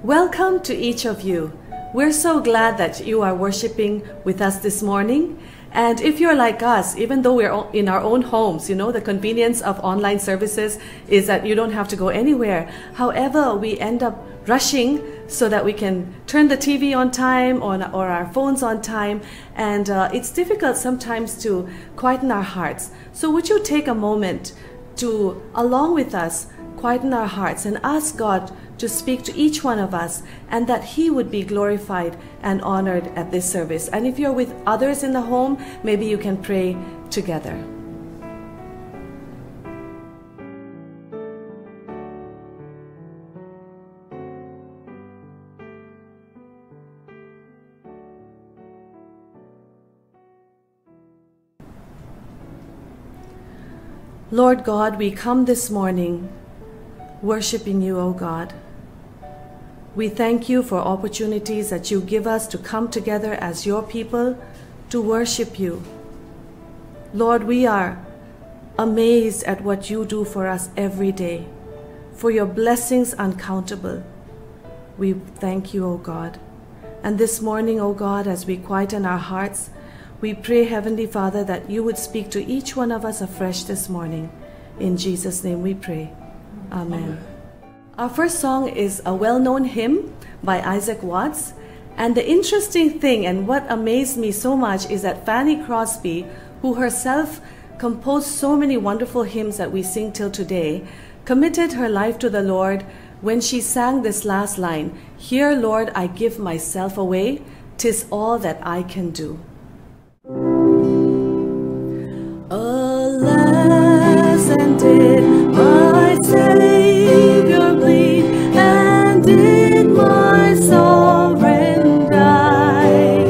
Welcome to each of you. We're so glad that you are worshiping with us this morning. And if you're like us, even though we're in our own homes, you know, the convenience of online services is that you don't have to go anywhere. However, we end up rushing so that we can turn the TV on time or our phones on time. And it's difficult sometimes to quieten our hearts. So would you take a moment to, along with us, quieten our hearts and ask God to speak to each one of us, and that He would be glorified and honored at this service. And if you're with others in the home, maybe you can pray together. Lord God, we come this morning worshiping you, O God. We thank you for opportunities that you give us to come together as your people to worship you. Lord, we are amazed at what you do for us every day, for your blessings uncountable. We thank you, O God. And this morning, O God, as we quieten our hearts, we pray, Heavenly Father, that you would speak to each one of us afresh this morning. In Jesus' name we pray. Amen. Our first song is a well-known hymn by Isaac Watts. And the interesting thing, and what amazed me so much, is that Fanny Crosby, who herself composed so many wonderful hymns that we sing till today, committed her life to the Lord when she sang this last line, "Here, Lord, I give myself away, 'tis all that I can do." Alas, and did my Savior bleed, and did my sovereign die?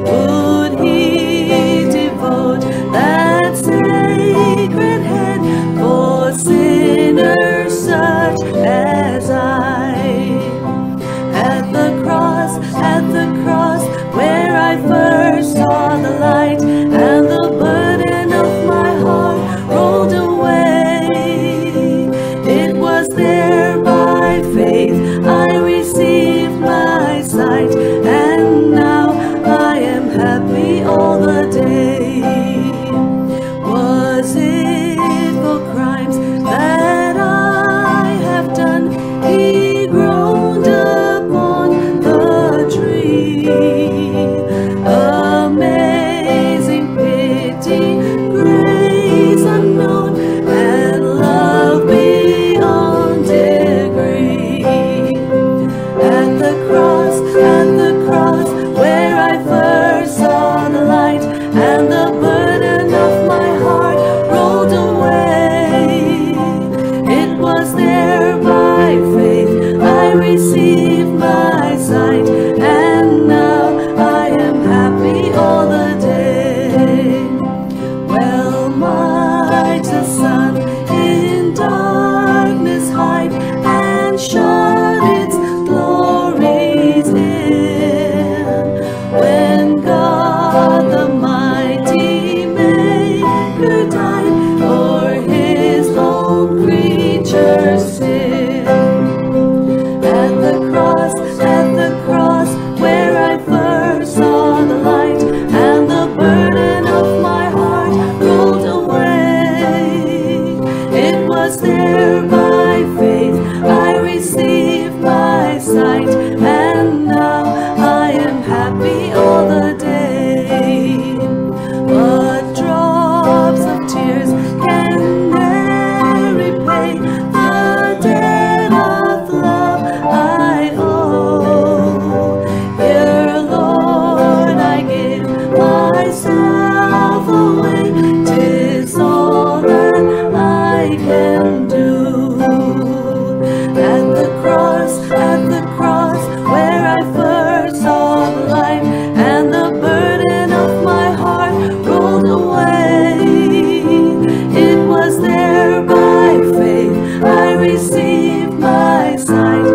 Would he devote that sacred head for sinners such as I? At the cross, where I first saw the light, and the burden of my heart rolled away. It was there by faith I received my sight, and now I am happy all the day. Was it for crimes that I have done? He groaned upon the tree. Amazing pity, grace unknown, and love beyond degree. At the cross, where I first saw the light, and the burden of my heart rolled away. It was there by faith I received my sight, and now I am happy all the day. Well might the sun in darkness hide, and shut its glories in, when God the mighty Maker died for his own creature's sin. At the cross, where I first saw the light, and the burden of my heart rolled away. It was there by faith I received my sight, and now I am happy all the day. But drops of tears can ne'er repay the debt of love I owe. Here, Lord, I give myself away, 'tis all that I can do. At the cross, where I first saw the light, and the burden of my heart rolled away. It was there by faith I received my sight,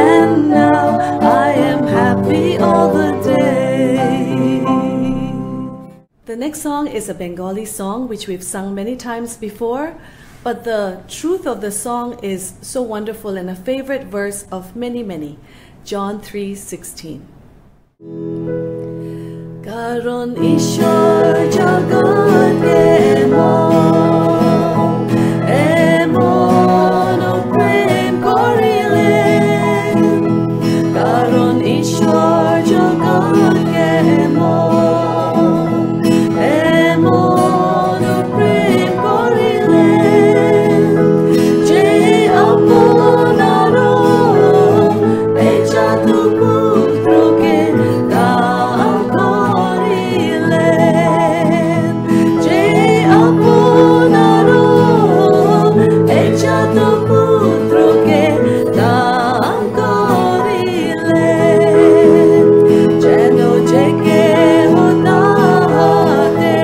and now I am happy all the day. The next song is a Bengali song which we've sung many times before, but the truth of the song is so wonderful and a favorite verse of many, many. John 3:16. Karon ishor jagat emon o prem korilen. Karon ishor jagat emon o prem korilen. Je aponaro echa tu putro ke daan korilen. Je aponaro echa tu putro ke daan korilen. Jeno jeke hodate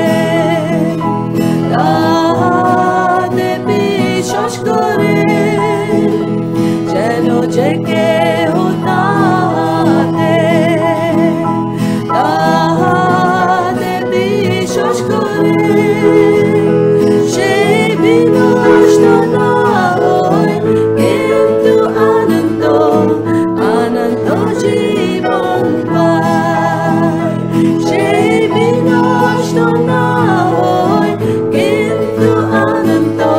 date bishosh kore. Jeno jeke hodate date bishosh kore. Shebinosh tanahoy kintu ananto ananto jibon pai. Shebinosh tanahoy kintu ananto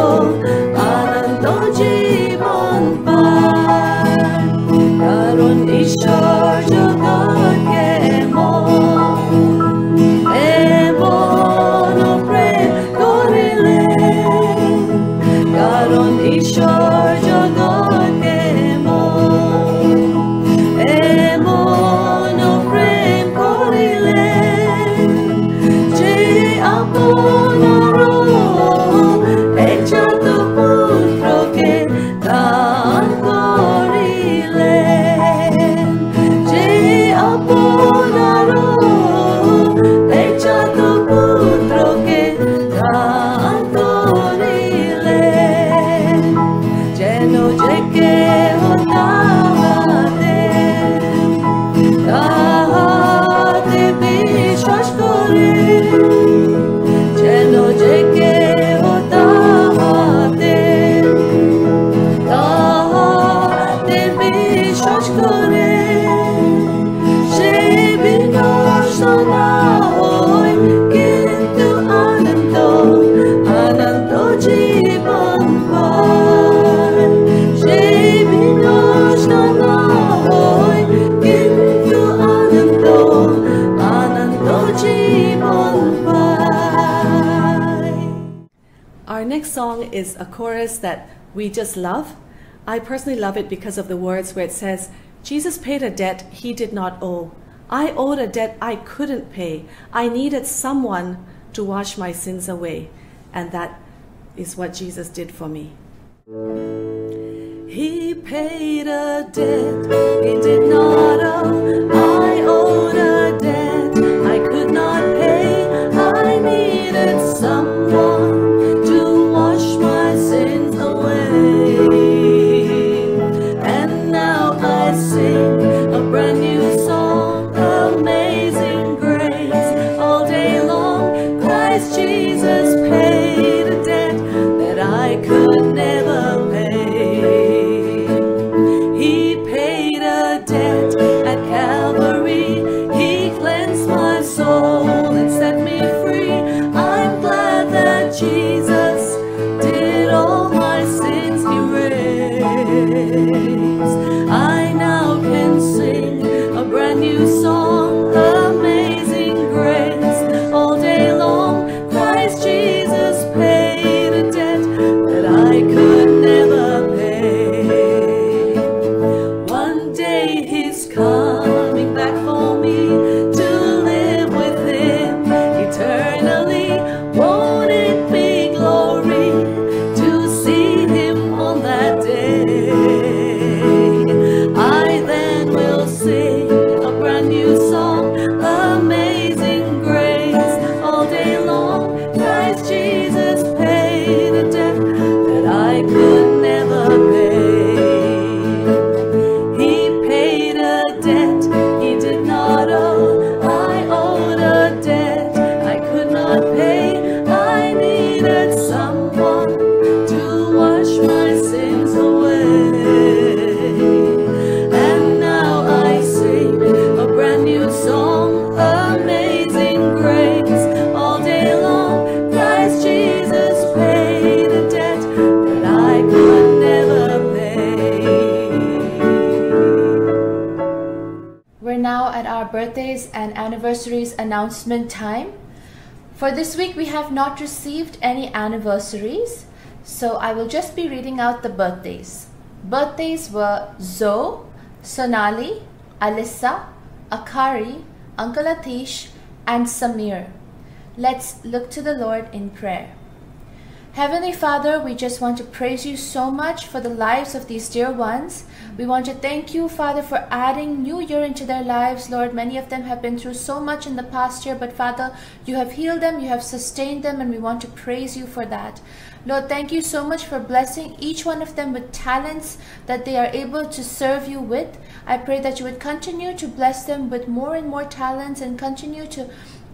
ananto jibon pai. Karon ishor jagat emon o prem korilen. Karon ishor jagat emon o prem korilen. Je aponaro echa tu putro ke daan korilen. Je aponaro echa tu putro ke daan korilen. Jeno jeke hodate date bishosh kore. Jeno jeke hodate date bishosh kore. Shebinosh tanahoy kintu ananto ananto jibon pai. Shebinosh tanahoy kintu ananto ananto jibon pai. Our next song is a chorus that we just love. I personally love it because of the words where it says, Jesus paid a debt he did not owe. I owed a debt I couldn't pay. I needed someone to wash my sins away. And that is what Jesus did for me. He paid a debt he did not owe. I owed a debt I could not pay. I needed someone to wash my sins away. And now I sing a brand new song, Amazing Grace, all day long. Christ Jesus paid a debt that I could never pay. He paid a debt at Calvary. He cleansed my soul and set me free. I'm glad that Jesus did all my sins erase. I now can sing a brand new song, Amazing Grace, all day long. Christ Jesus paid a debt that I could never pay. One day he's coming back for me to live with him eternally. Won't it be glory to see him on that day? I then will sing a brand new song, Amazing Grace, all day long. Christ Jesus paid a debt that I could never pay. He paid a debt he did not owe. I owed a debt I could not pay. I needed someone to wash my sins away. And now anniversaries announcement time. For this week, we have not received any anniversaries, so I will just be reading out the birthdays. Birthdays were Zoe, Sonali, Alyssa, Akari, Uncle Atish, and Samir. Let's look to the Lord in prayer. Heavenly Father, we just want to praise you so much for the lives of these dear ones. We want to thank you, Father, for adding new year into their lives. Lord, many of them have been through so much in the past year, but Father, you have healed them, you have sustained them, and we want to praise you for that. Lord, thank you so much for blessing each one of them with talents that they are able to serve you with. I pray that you would continue to bless them with more and more talents and continue to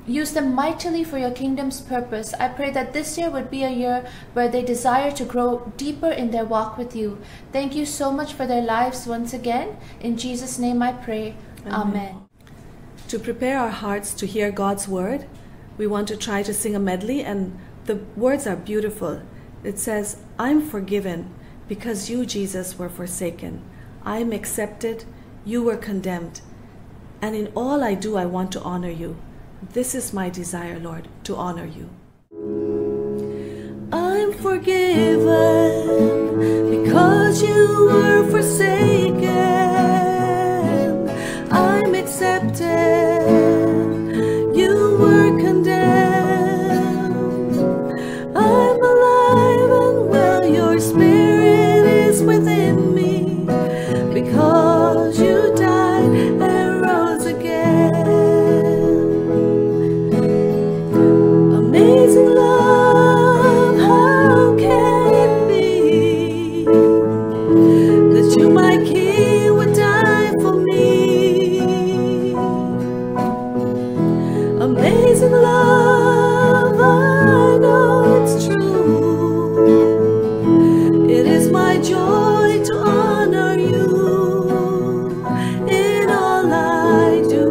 use them mightily for your kingdom's purpose. I pray that this year would be a year where they desire to grow deeper in their walk with you. Thank you so much for their lives once again. In Jesus' name I pray. Amen. To prepare our hearts to hear God's word, we want to try to sing a medley, and the words are beautiful. It says, I'm forgiven because you, Jesus, were forsaken. I'm accepted, you were condemned. And in all I do, I want to honor you. This is my desire, Lord, to honor you. I'm forgiven because you were forsaken. I'm accepted, you were condemned. I'm alive and well, your spirit is within me because you died and rose again. Amazing love, how can it be that you, my King, would die for me? Amazing love, I know it's true. It is my joy to honor you in all I do.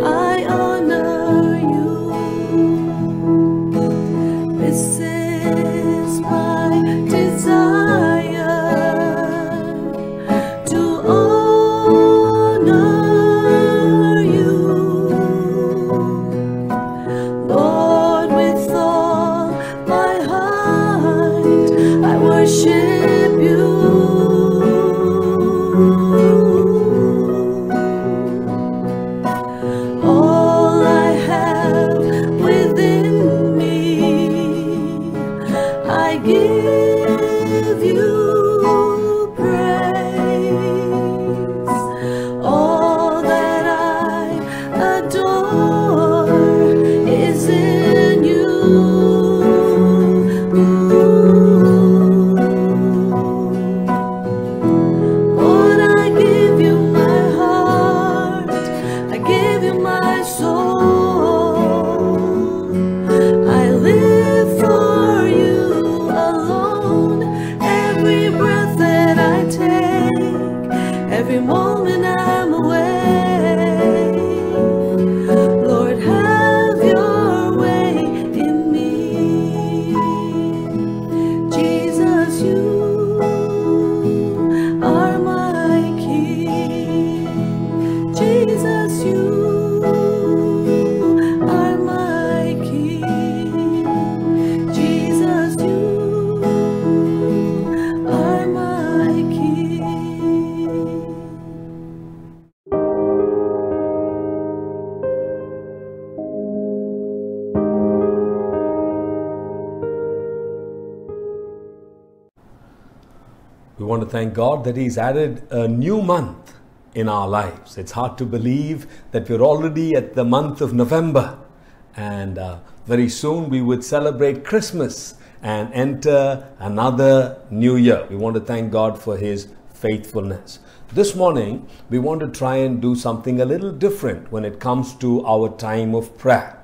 I honor you. This is my desire to honor you, Lord, with all my heart. I worship you. All I have within me, I give you praise. All that I adore is in you. Lord, I give you my heart, I give you my soul. I live for you alone. Every breath that I take, every moment I'm away. Lord, have your way in me. Jesus, you are my King. Jesus, you are my King. Jesus, you are my King. We want to thank God that He's added a new month in our lives. It's hard to believe that we're already at the month of November, and very soon we would celebrate Christmas and enter another new year. We want to thank God for His faithfulness. This morning, we want to try and do something a little different when it comes to our time of prayer.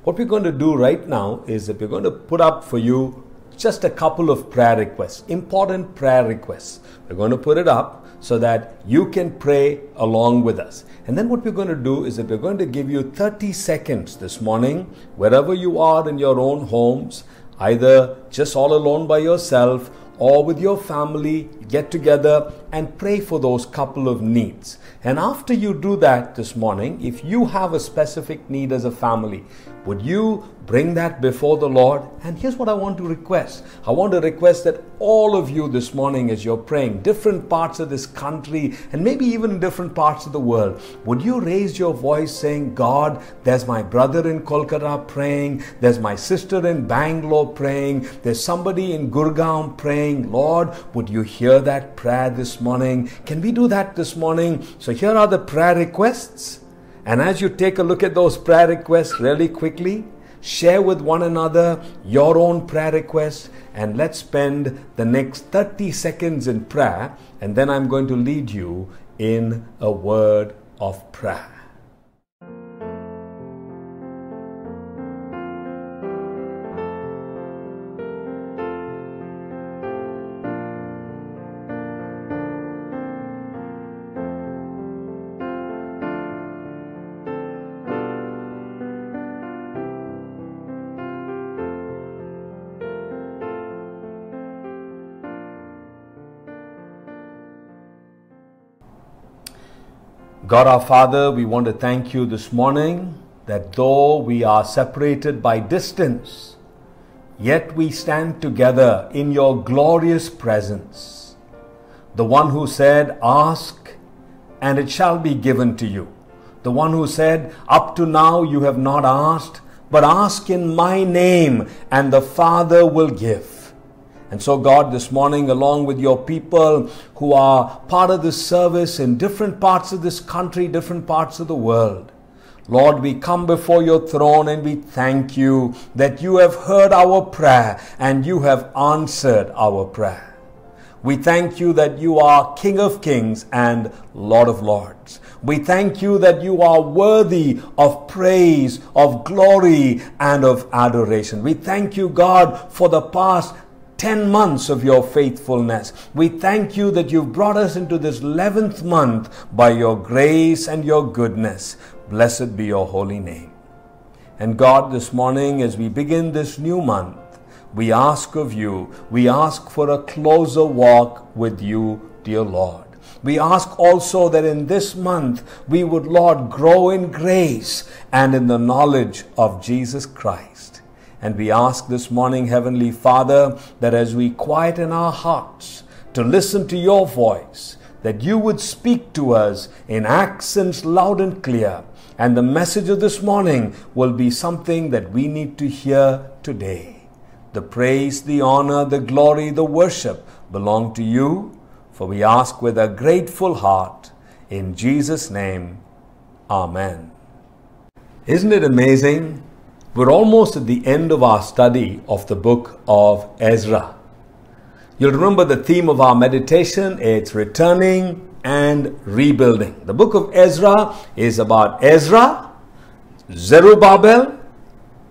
What we're going to do right now is that we're going to put up for you just a couple of prayer requests, important prayer requests. We're going to put it up so that you can pray along with us. And then what we're going to do is that we're going to give you 30 seconds this morning, wherever you are in your own homes, either just all alone by yourself or with your family, get together and pray for those couple of needs. And after you do that this morning, if you have a specific need as a family, would you bring that before the Lord? And here's what I want to request. I want to request that all of you this morning, as you're praying, different parts of this country and maybe even different parts of the world, would you raise your voice saying, God, there's my brother in Kolkata praying, there's my sister in Bangalore praying, there's somebody in Gurgaon praying. Lord, would you hear that prayer this morning? Can we do that this morning? So here are the prayer requests. And as you take a look at those prayer requests really quickly, share with one another your own prayer requests, and let's spend the next 30 seconds in prayer, and then I'm going to lead you in a word of prayer. God our Father, we want to thank you this morning that though we are separated by distance, yet we stand together in your glorious presence. The one who said, ask and it shall be given to you. The one who said, up to now you have not asked, but ask in my name and the Father will give. And so God, this morning, along with your people who are part of this service in different parts of this country, different parts of the world, Lord, we come before your throne and we thank you that you have heard our prayer and you have answered our prayer. We thank you that you are King of Kings and Lord of Lords. We thank you that you are worthy of praise, of glory, and of adoration. We thank you, God, for the past 10 months of your faithfulness. We thank you that you've brought us into this 11th month by your grace and your goodness. Blessed be your holy name. And God, this morning, as we begin this new month, we ask of you, we ask for a closer walk with you, dear Lord. We ask also that in this month we would, Lord, grow in grace and in the knowledge of Jesus Christ. And we ask this morning, Heavenly Father, that as we quieten our hearts to listen to your voice, that you would speak to us in accents loud and clear. And the message of this morning will be something that we need to hear today. The praise, the honor, the glory, the worship belong to you. For we ask with a grateful heart. In Jesus' name, Amen. Isn't it amazing? We're almost at the end of our study of the book of Ezra. You'll remember the theme of our meditation. It's returning and rebuilding. The book of Ezra is about Ezra, Zerubbabel,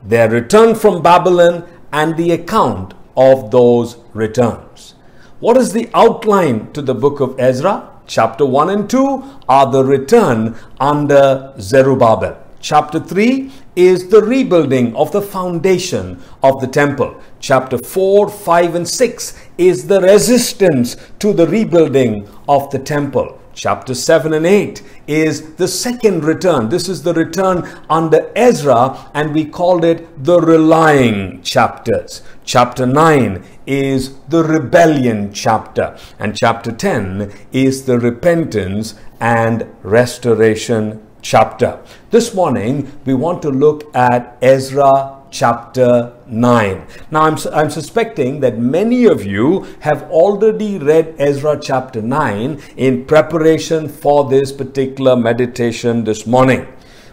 their return from Babylon, and the account of those returns. What is the outline to the book of Ezra? Chapter 1 and 2 are the return under Zerubbabel. Chapter 3 is the rebuilding of the foundation of the temple. Chapter 4, 5 and 6 is the resistance to the rebuilding of the temple. Chapter 7 and 8 is the second return. This is the return under Ezra, and we called it the relying chapters. Chapter 9 is the rebellion chapter, and chapter 10 is the repentance and restoration chapter. This morning we want to look at Ezra chapter 9. Now I'm suspecting that many of you have already read Ezra chapter 9 in preparation for this particular meditation this morning.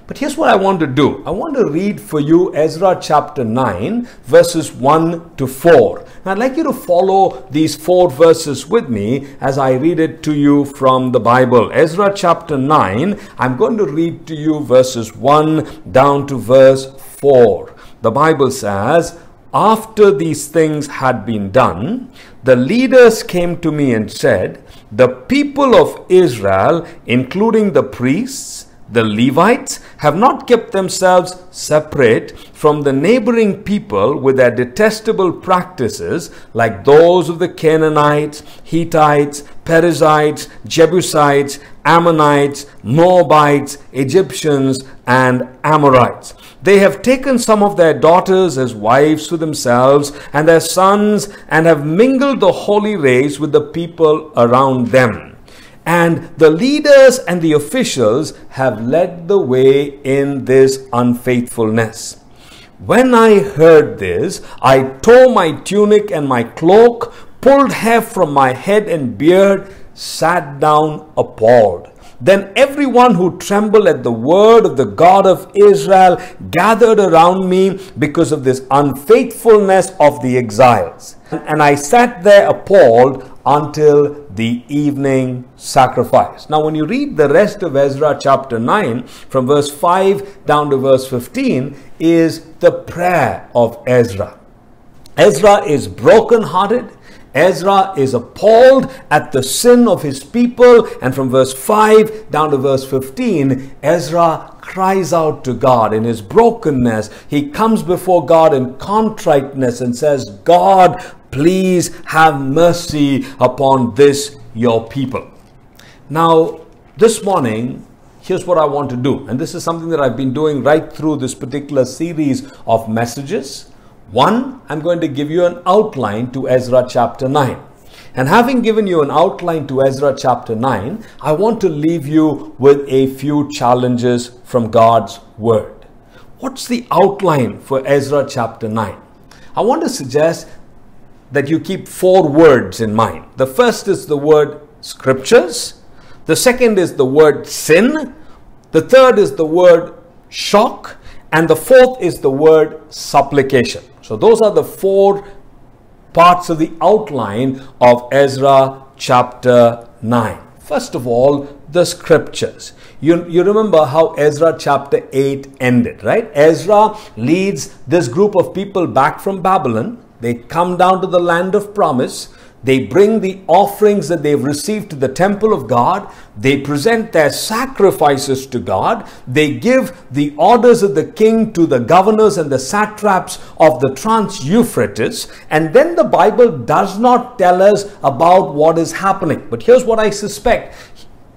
But here's what I want to do. I want to read for you Ezra chapter 9 verses 1 to 4. And I'd like you to follow these 4 verses with me as I read it to you from the Bible. Ezra chapter 9, I'm going to read to you verses 1 down to verse 4. The Bible says, after these things had been done, the leaders came to me and said, the people of Israel, including the priests, The Levites have not kept themselves separate from the neighboring people with their detestable practices like those of the Canaanites, Hittites, Perizzites, Jebusites, Ammonites, Moabites, Egyptians, and Amorites. They have taken some of their daughters as wives to themselves and their sons, and have mingled the holy race with the people around them. And the leaders and the officials have led the way in this unfaithfulness. When I heard this, I tore my tunic and my cloak, pulled hair from my head and beard, sat down appalled. Then everyone who trembled at the word of the God of Israel gathered around me because of this unfaithfulness of the exiles. And I sat there appalled until the evening sacrifice. Now, when you read the rest of Ezra chapter 9, from verse 5 down to verse 15, is the prayer of Ezra. Ezra is brokenhearted. Ezra is appalled at the sin of his people, and from verse 5 down to verse 15, Ezra cries out to God in his brokenness. He comes before God in contriteness and says, God, please have mercy upon this your people. Now, this morning, here's what I want to do, and this is something that I've been doing right through this particular series of messages. One, I'm going to give you an outline to Ezra chapter 9. And having given you an outline to Ezra chapter 9, I want to leave you with a few challenges from God's word. What's the outline for Ezra chapter 9? I want to suggest that you keep 4 words in mind. The first is the word scriptures. The second is the word sin. The third is the word shock. And the fourth is the word supplication. So those are the 4 parts of the outline of Ezra chapter 9. First of all, the scriptures. You remember how Ezra chapter 8 ended, right? Ezra leads this group of people back from Babylon. They come down to the land of promise. They bring the offerings that they've received to the temple of God. They present their sacrifices to God. They give the orders of the king to the governors and the satraps of the Trans-Euphrates. And then the Bible does not tell us about what is happening. But here's what I suspect.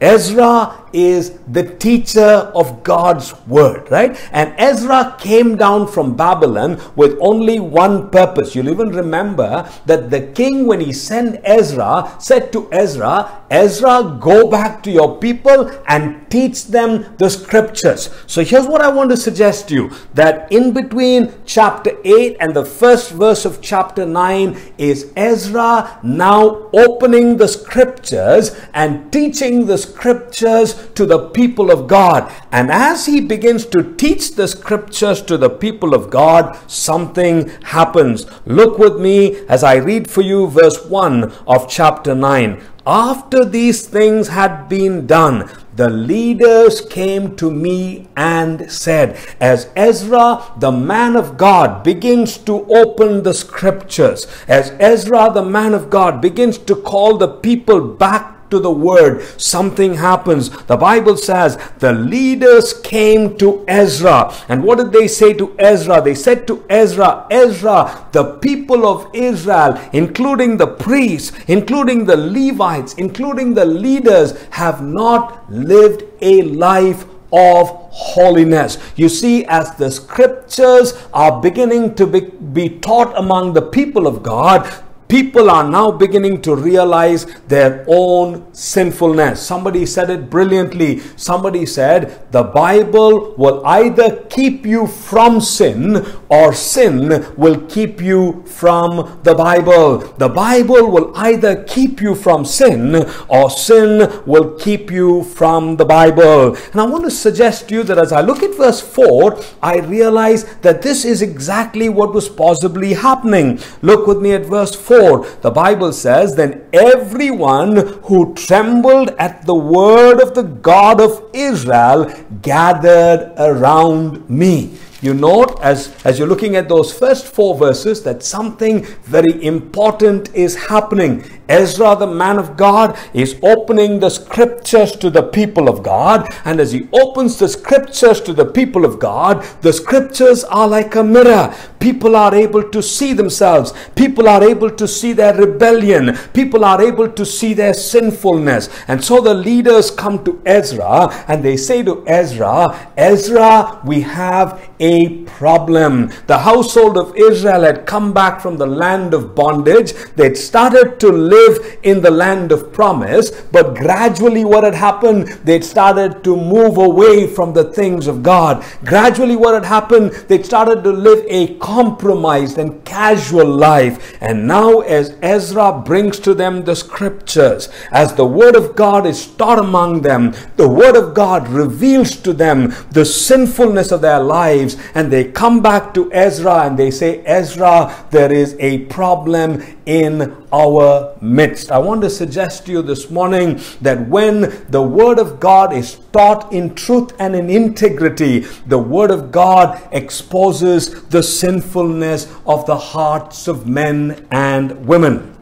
Ezra is the teacher of God's word, right? And Ezra came down from Babylon with only one purpose. You'll even remember that the king, when he sent Ezra, said to Ezra, Ezra, go back to your people and teach them the scriptures. So here's what I want to suggest to you, that in between chapter 8 and the first verse of chapter 9 is Ezra now opening the scriptures and teaching the scriptures to the people of God. And as he begins to teach the scriptures to the people of God, something happens. Look with me as I read for you verse 1 of chapter 9. After these things had been done, the leaders came to me and said, as Ezra, the man of God, begins to open the scriptures, as Ezra, the man of God, begins to call the people back to the word, something happens. The Bible says the leaders came to Ezra. And what did they say to Ezra? They said to Ezra, Ezra, the people of Israel, including the priests, including the Levites, including the leaders, have not lived a life of holiness. You see, as the scriptures are beginning to be taught among the people of God, people are now beginning to realize their own sinfulness. Somebody said it brilliantly. Somebody said, the Bible will either keep you from sin, or sin will keep you from the Bible. The Bible will either keep you from sin, or sin will keep you from the Bible. And I want to suggest to you that as I look at verse 4, I realize that this is exactly what was possibly happening. Look with me at verse 4. The Bible says, then everyone who trembled at the word of the God of Israel gathered around me. you note as you're looking at those first 4 verses that something very important is happening. Ezra, the man of God, is opening the scriptures to the people of God, and as he opens the scriptures to the people of God, the scriptures are like a mirror. People are able to see themselves. People are able to see their rebellion. People are able to see their sinfulness. And so the leaders come to Ezra and they say to Ezra, Ezra, we have a problem. The household of Israel had come back from the land of bondage. They'd started to live in the land of promise, but gradually what had happened, they'd started to move away from the things of God. Gradually what had happened, they'd started to live a compromised and casual life. And now as Ezra brings to them the scriptures, as the word of God is taught among them, the word of God reveals to them the sinfulness of their lives, and they come back to Ezra and they say, Ezra, there is a problem in our midst. I want to suggest to you this morning that when the word of God is taught in truth and in integrity, the word of God exposes the sinfulness of the hearts of men and women.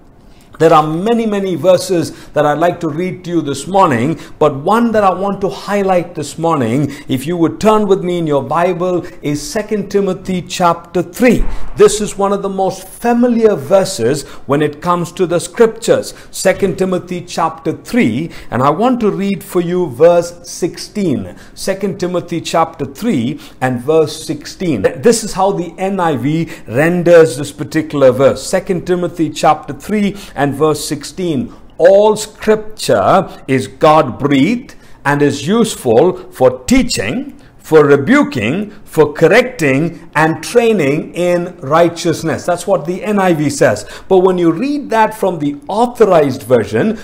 There are many verses that I'd like to read to you this morning, but one that I want to highlight this morning, if you would turn with me in your Bible, is 2 Timothy chapter 3. This is one of the most familiar verses when it comes to the scriptures. 2 Timothy chapter 3, and I want to read for you verse 16. 2 Timothy chapter 3 and verse 16. This is how the NIV renders this particular verse. 2 Timothy chapter 3 and verse 16. All scripture is God-breathed and is useful for teaching, for rebuking, for correcting and training in righteousness. That's what the NIV says. But when you read that from the Authorized Version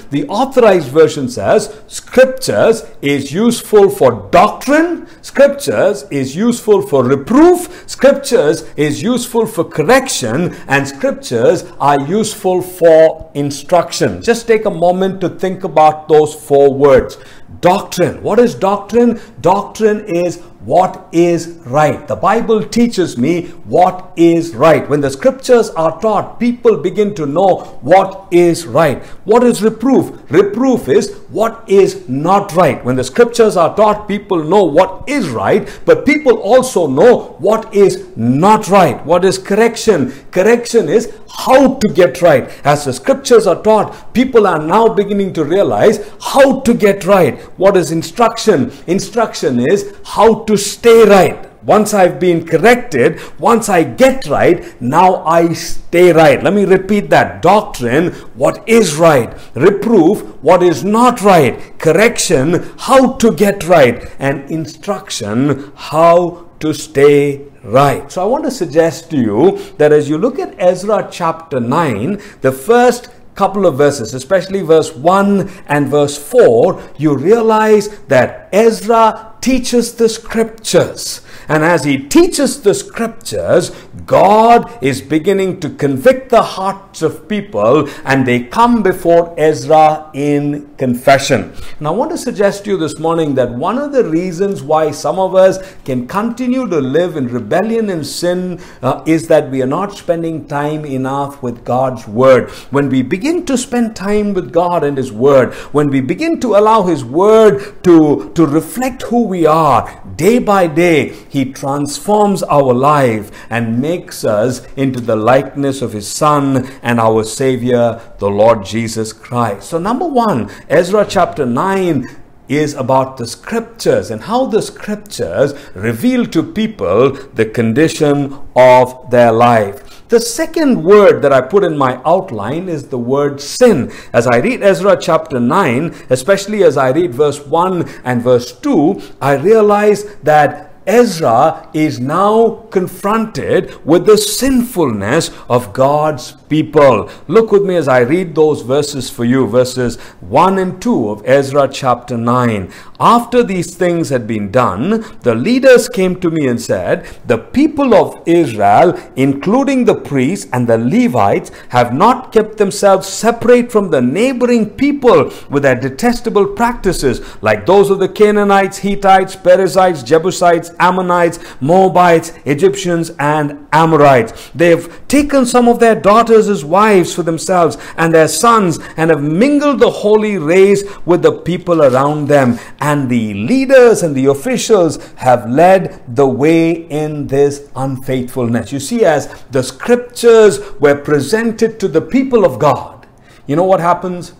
says scriptures is useful for doctrine, scriptures is useful for reproof, scriptures is useful for correction, and scriptures are useful for instruction. Just take a moment to think about those 4 words. Doctrine. What is doctrine? Doctrine is what is right. The Bible teaches me what is right. When the scriptures are taught, people begin to know what is right. What is reproof? Reproof is what is not right. When the scriptures are taught, people know what is right, but people also know what is not right. What is correction? Correction is how to get right. As the scriptures are taught, people are now beginning to realize how to get right. What is instruction? Instruction is how to stay right. Once I've been corrected, once I get right, now I stay right. Let me repeat that. Doctrine, what is right. Reproof, what is not right. Correction, how to get right. And instruction, how to stay right. So I want to suggest to you that as you look at Ezra chapter 9, the first couple of verses, especially verse 1 and verse 4, you realize that Ezra teaches the scriptures. And as he teaches the scriptures, God is beginning to convict the hearts of people, and they come before Ezra in confession. And I want to suggest to you this morning that one of the reasons why some of us can continue to live in rebellion and sin is that we are not spending time enough with God's word. When we begin to spend time with God and his word, when we begin to allow his word to reflect who we are, day by day, he transforms our life and makes us into the likeness of his Son and our Savior, the Lord Jesus Christ. So number one, Ezra chapter 9 is about the scriptures and how the scriptures reveal to people the condition of their life. The second word that I put in my outline is the word sin. As I read Ezra chapter 9, especially as I read verse 1 and verse 2, I realize that Ezra is now confronted with the sinfulness of God's people. Look with me as I read those verses for you, verses 1 and 2 of Ezra chapter 9. After these things had been done, the leaders came to me and said, the people of Israel, including the priests and the Levites, have not kept themselves separate from the neighboring people with their detestable practices, like those of the Canaanites, Hittites, Perizzites, Jebusites, Ammonites, Moabites, Egyptians, and Amorites. They've taken some of their daughters as wives for themselves and their sons, and have mingled the holy race with the people around them. And the leaders and the officials have led the way in this unfaithfulness. You see, as the scriptures were presented to the people of God, you know what happens?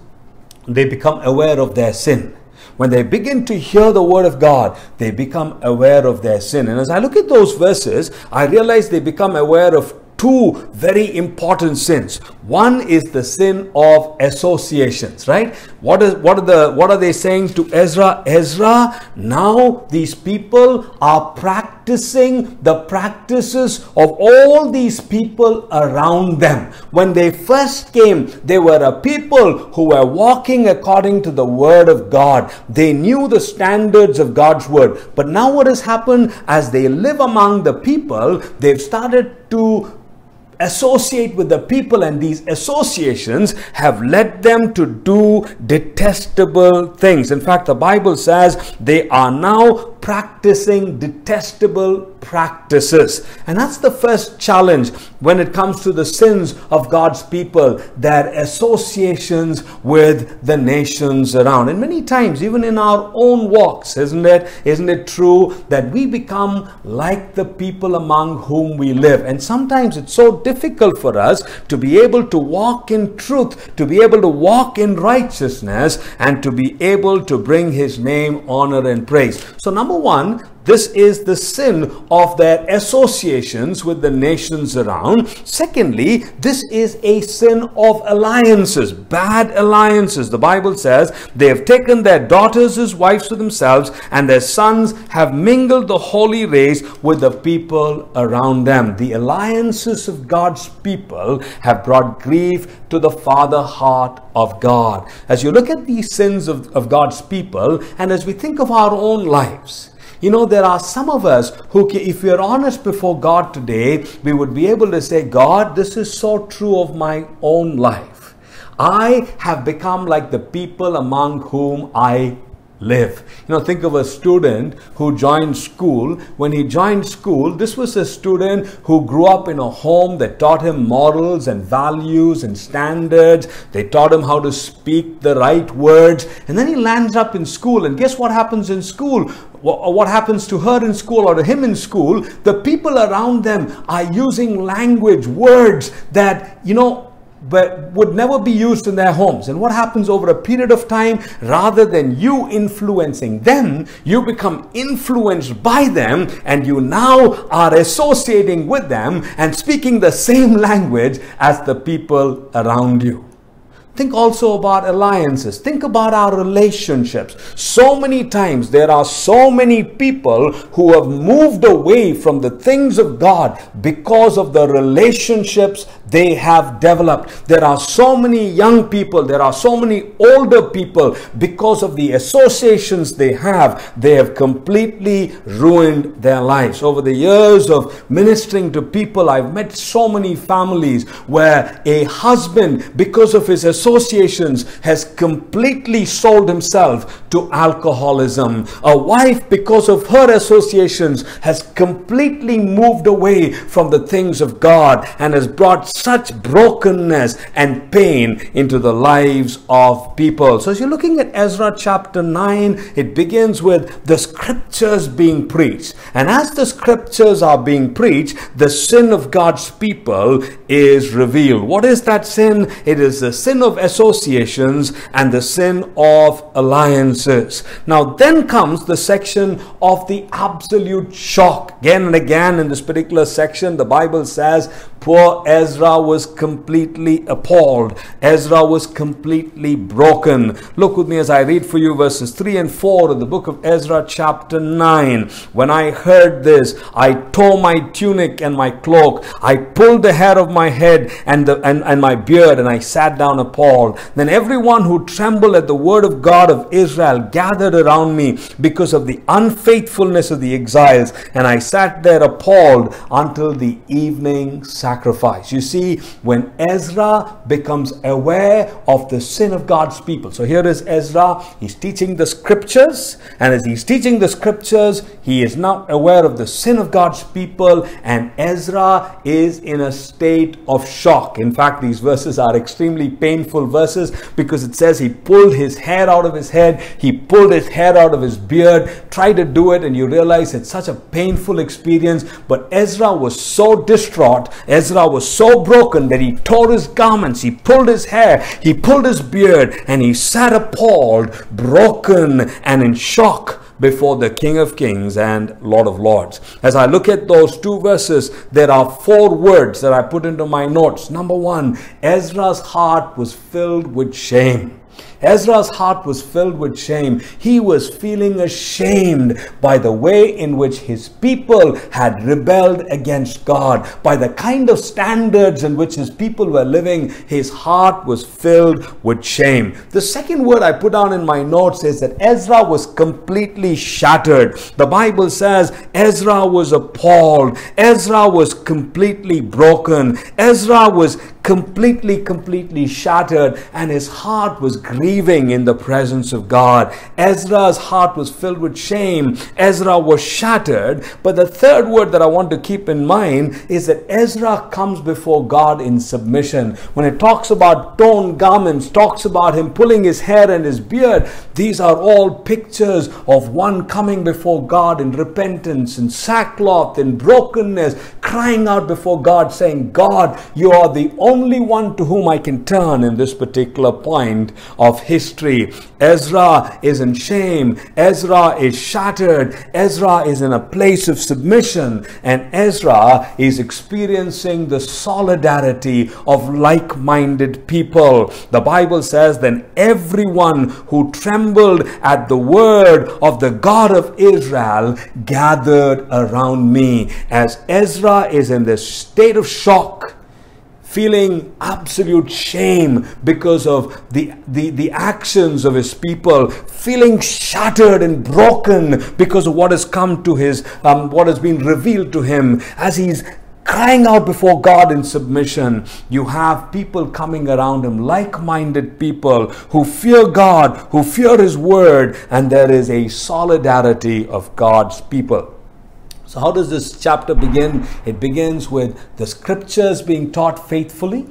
They become aware of their sin. When they begin to hear the word of God, they become aware of their sin. And as I look at those verses, I realize they become aware of two very important sins. One is the sin of associations, right? What are they saying to Ezra? Ezra, now these people are practicing the practices of all these people around them. When they first came, they were a people who were walking according to the word of God. They knew the standards of God's word. But now what has happened, as they live among the people, they've started to associate with the people, and these associations have led them to do detestable things. In fact, the Bible says they are now practicing detestable practices. And that's the first challenge when it comes to the sins of God's people, their associations with the nations around. And many times, even in our own walks, isn't it true that we become like the people among whom we live? And sometimes it's so difficult for us to be able to walk in truth, to be able to walk in righteousness, and to be able to bring His name honor and praise. So number one, this is the sin of their associations with the nations around. Secondly, this is a sin of alliances, bad alliances. The Bible says they have taken their daughters as wives to themselves, and their sons have mingled the holy race with the people around them. The alliances of God's people have brought grief to the Father heart of God. As you look at these sins of God's people, and as we think of our own lives, you know, there are some of us who, if we are honest before God today, we would be able to say, God, this is so true of my own life. I have become like the people among whom I live. You know, think of a student who joined school. When he joined school, this was a student who grew up in a home that taught him morals and values and standards. They taught him how to speak the right words. And then he lands up in school. And guess what happens in school? What happens to her in school or to him in school? The people around them are using language, words that, you know, but would never be used in their homes. And what happens over a period of time, rather than you influencing them, you become influenced by them, and you now are associating with them and speaking the same language as the people around you. Think also about alliances. Think about our relationships. So many times there are so many people who have moved away from the things of God because of the relationships they have developed. There are so many young people, there are so many older people, because of the associations they have completely ruined their lives. Over the years of ministering to people, I've met so many families where a husband, because of his associations, has completely sold himself to alcoholism. A wife, because of her associations, has completely moved away from the things of God and has brought such brokenness and pain into the lives of people. So as you're looking at Ezra chapter 9, it begins with the scriptures being preached. And as the scriptures are being preached, the sin of God's people is revealed. What is that sin? It is the sin of associations and the sin of alliances. Now then comes the section of the absolute shock. Again and again in this particular section, the Bible says poor Ezra was completely appalled. Ezra was completely broken. Look with me as I read for you verses 3 and 4 of the book of Ezra chapter 9. When I heard this, I tore my tunic and my cloak. I pulled the hair of my head and my beard, and I sat down appalled. Then everyone who trembled at the word of God of Israel gathered around me because of the unfaithfulness of the exiles, and I sat there appalled until the evening sacrifice. You see when Ezra becomes aware of the sin of God's people. So here is Ezra, he's teaching the scriptures, and as he's teaching the scriptures, he is now aware of the sin of God's people, and Ezra is in a state of shock. In fact, these verses are extremely painful verses, because it says he pulled his hair out of his head, he pulled his hair out of his beard, tried to do it, and you realize it's such a painful experience. But Ezra was so distraught, Ezra was so broken that he tore his garments, he pulled his hair, he pulled his beard, and he sat appalled, broken, and in shock before the King of Kings and Lord of Lords. As I look at those two verses, there are 4 words that I put into my notes. Number 1, Ezra's heart was filled with shame. Ezra's heart was filled with shame. He was feeling ashamed by the way in which his people had rebelled against God, by the kind of standards in which his people were living. His heart was filled with shame. The second word I put down in my notes is that Ezra was completely shattered. The Bible says Ezra was appalled. Ezra was completely broken. Ezra was completely shattered, and his heart was grieving in the presence of God. Ezra's heart was filled with shame. Ezra was shattered. But the third word that I want to keep in mind is that Ezra comes before God in submission. When it talks about torn garments, talks about him pulling his hair and his beard, these are all pictures of one coming before God in repentance, in sackcloth, in brokenness, crying out before God, saying, God, you are the only one to whom I can turn in this particular point of history. Ezra is in shame. Ezra is shattered. Ezra is in a place of submission. And Ezra is experiencing the solidarity of like-minded people. The Bible says, then everyone who trembled at the word of the God of Israel gathered around me. As Ezra is in this state of shock, feeling absolute shame because of the actions of his people, feeling shattered and broken because of what has come to his, what has been revealed to him, as he's crying out before God in submission, you have people coming around him, like-minded people who fear God, who fear his word, and there is a solidarity of God's people. So how does this chapter begin? It begins with the scriptures being taught faithfully.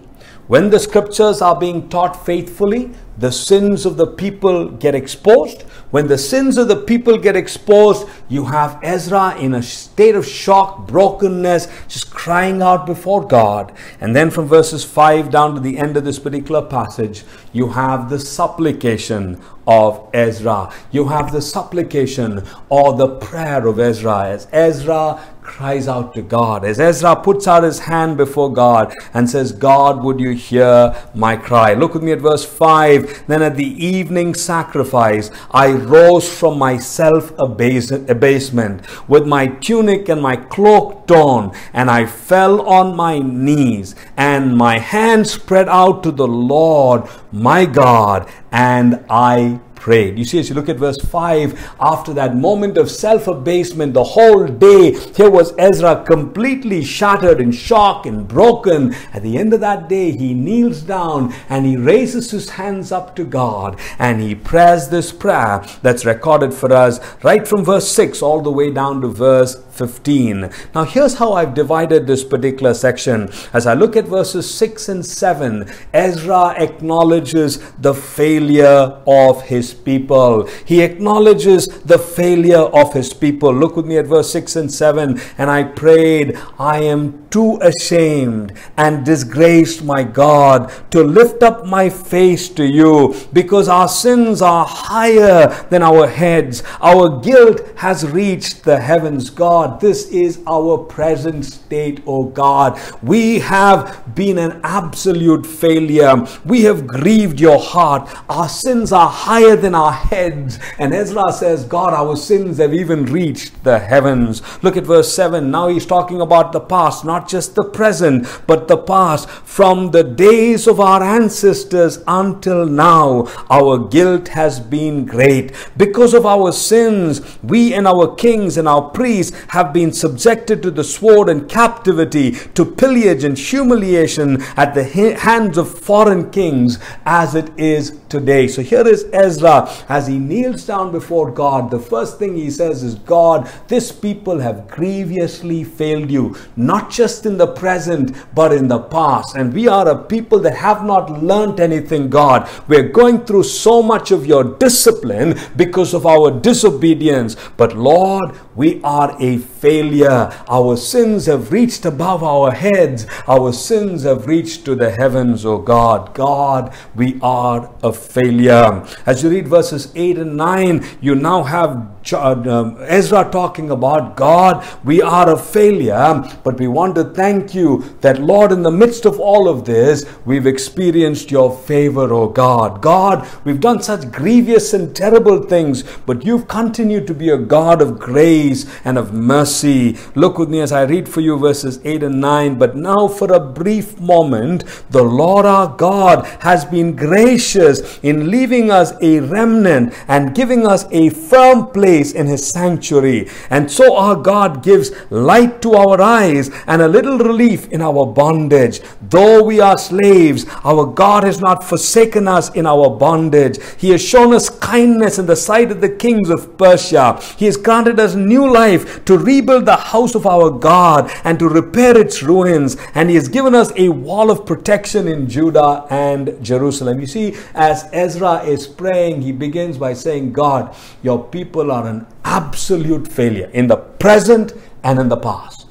When the scriptures are being taught faithfully, the sins of the people get exposed. When the sins of the people get exposed, you have Ezra in a state of shock, brokenness, just crying out before God. And then from verses 5 down to the end of this particular passage, you have the supplication of Ezra. You have the supplication or the prayer of Ezra, as Ezra cries out to God, as Ezra puts out his hand before God and says, God, would you hear my cry? Look with me at verse 5. Then at the evening sacrifice, I rose from my self-abasement with my tunic and my cloak torn, and I fell on my knees, and my hands spread out to the Lord my God, and I prayed. You see, as you look at verse 5, after that moment of self-abasement, the whole day, here was Ezra completely shattered, in shock and broken. At the end of that day, he kneels down and he raises his hands up to God, and he prays this prayer that's recorded for us right from verse 6 all the way down to verse 15. Now here's how I've divided this particular section. As I look at verses 6 and 7, Ezra acknowledges the failure of his people. He acknowledges the failure of his people. Look with me at verse 6 and 7. And I prayed, I am too ashamed and disgraced, my God, to lift up my face to you, because our sins are higher than our heads. Our guilt has reached the heavens. God, this is our present state, oh God. We have been an absolute failure. We have grieved your heart. Our sins are higher than our heads. And Ezra says, God, our sins have even reached the heavens. Look at verse 7. Now he's talking about the past, not just the present, but the past. From the days of our ancestors until now, our guilt has been great. Because of our sins, we and our kings and our priests have been subjected to the sword and captivity, to pillage and humiliation at the hands of foreign kings, as it is today. So here is Ezra as he kneels down before God. The first thing he says is, God, this people have grievously failed you, not just in the present, but in the past. And we are a people that have not learned anything, God. We're going through so much of your discipline because of our disobedience. But Lord, we are a failure. Our sins have reached above our heads. Our sins have reached to the heavens, oh God. God, we are a failure. As you read verses 8 and 9, you now have Ezra talking about, God, we are a failure, but we want to thank you that, Lord, in the midst of all of this, we've experienced your favor, oh God. God, we've done such grievous and terrible things, but you've continued to be a God of grace and of mercy. Look with me as I read for you verses 8 and 9. But now for a brief moment, the Lord our God has been gracious in leaving us a remnant and giving us a firm place in his sanctuary. And so our God gives light to our eyes and a little relief in our bondage. Though we are slaves, our God has not forsaken us in our bondage. He has shown us kindness in the sight of the kings of Persia. He has granted us new life to rebuild the house of our God and to repair its ruins. And he has given us a wall of protection in Judah and Jerusalem. You see, as Ezra is praying, he begins by saying, God, your people are an absolute failure in the present and in the past.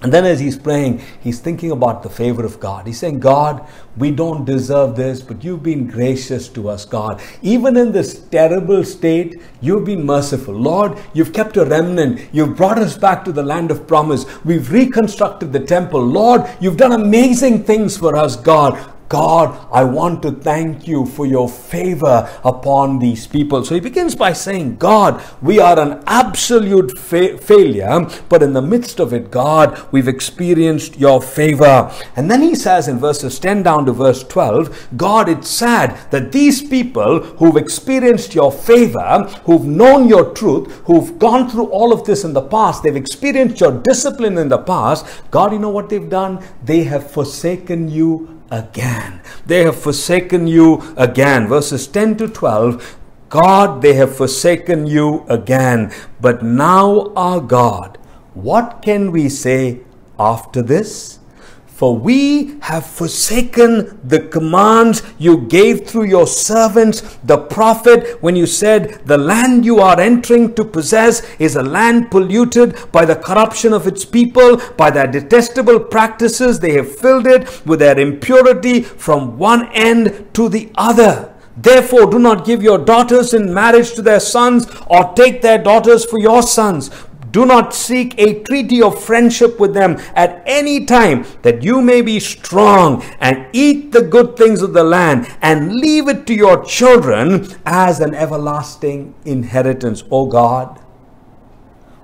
And then as he's praying, he's thinking about the favor of God. He's saying, God, we don't deserve this, but you've been gracious to us, God. Even in this terrible state, you've been merciful. Lord, you've kept a remnant. You've brought us back to the land of promise. We've reconstructed the temple. Lord, you've done amazing things for us, God. God, I want to thank you for your favor upon these people. So he begins by saying, God, we are an absolute failure, but in the midst of it, God, we've experienced your favor. And then he says in verses 10 down to verse 12, God, it's sad that these people who've experienced your favor, who've known your truth, who've gone through all of this in the past, they've experienced your discipline in the past. God, you know what they've done? They have forsaken you again. They have forsaken you again. Verses 10 to 12, God, they have forsaken you again. But now, our God, what can we say after this? For we have forsaken the commands you gave through your servants, the prophet, when you said, the land you are entering to possess is a land polluted by the corruption of its people, by their detestable practices. They have filled it with their impurity from one end to the other. Therefore, do not give your daughters in marriage to their sons, or take their daughters for your sons. Do not seek a treaty of friendship with them at any time, that you may be strong and eat the good things of the land, and leave it to your children as an everlasting inheritance. O God,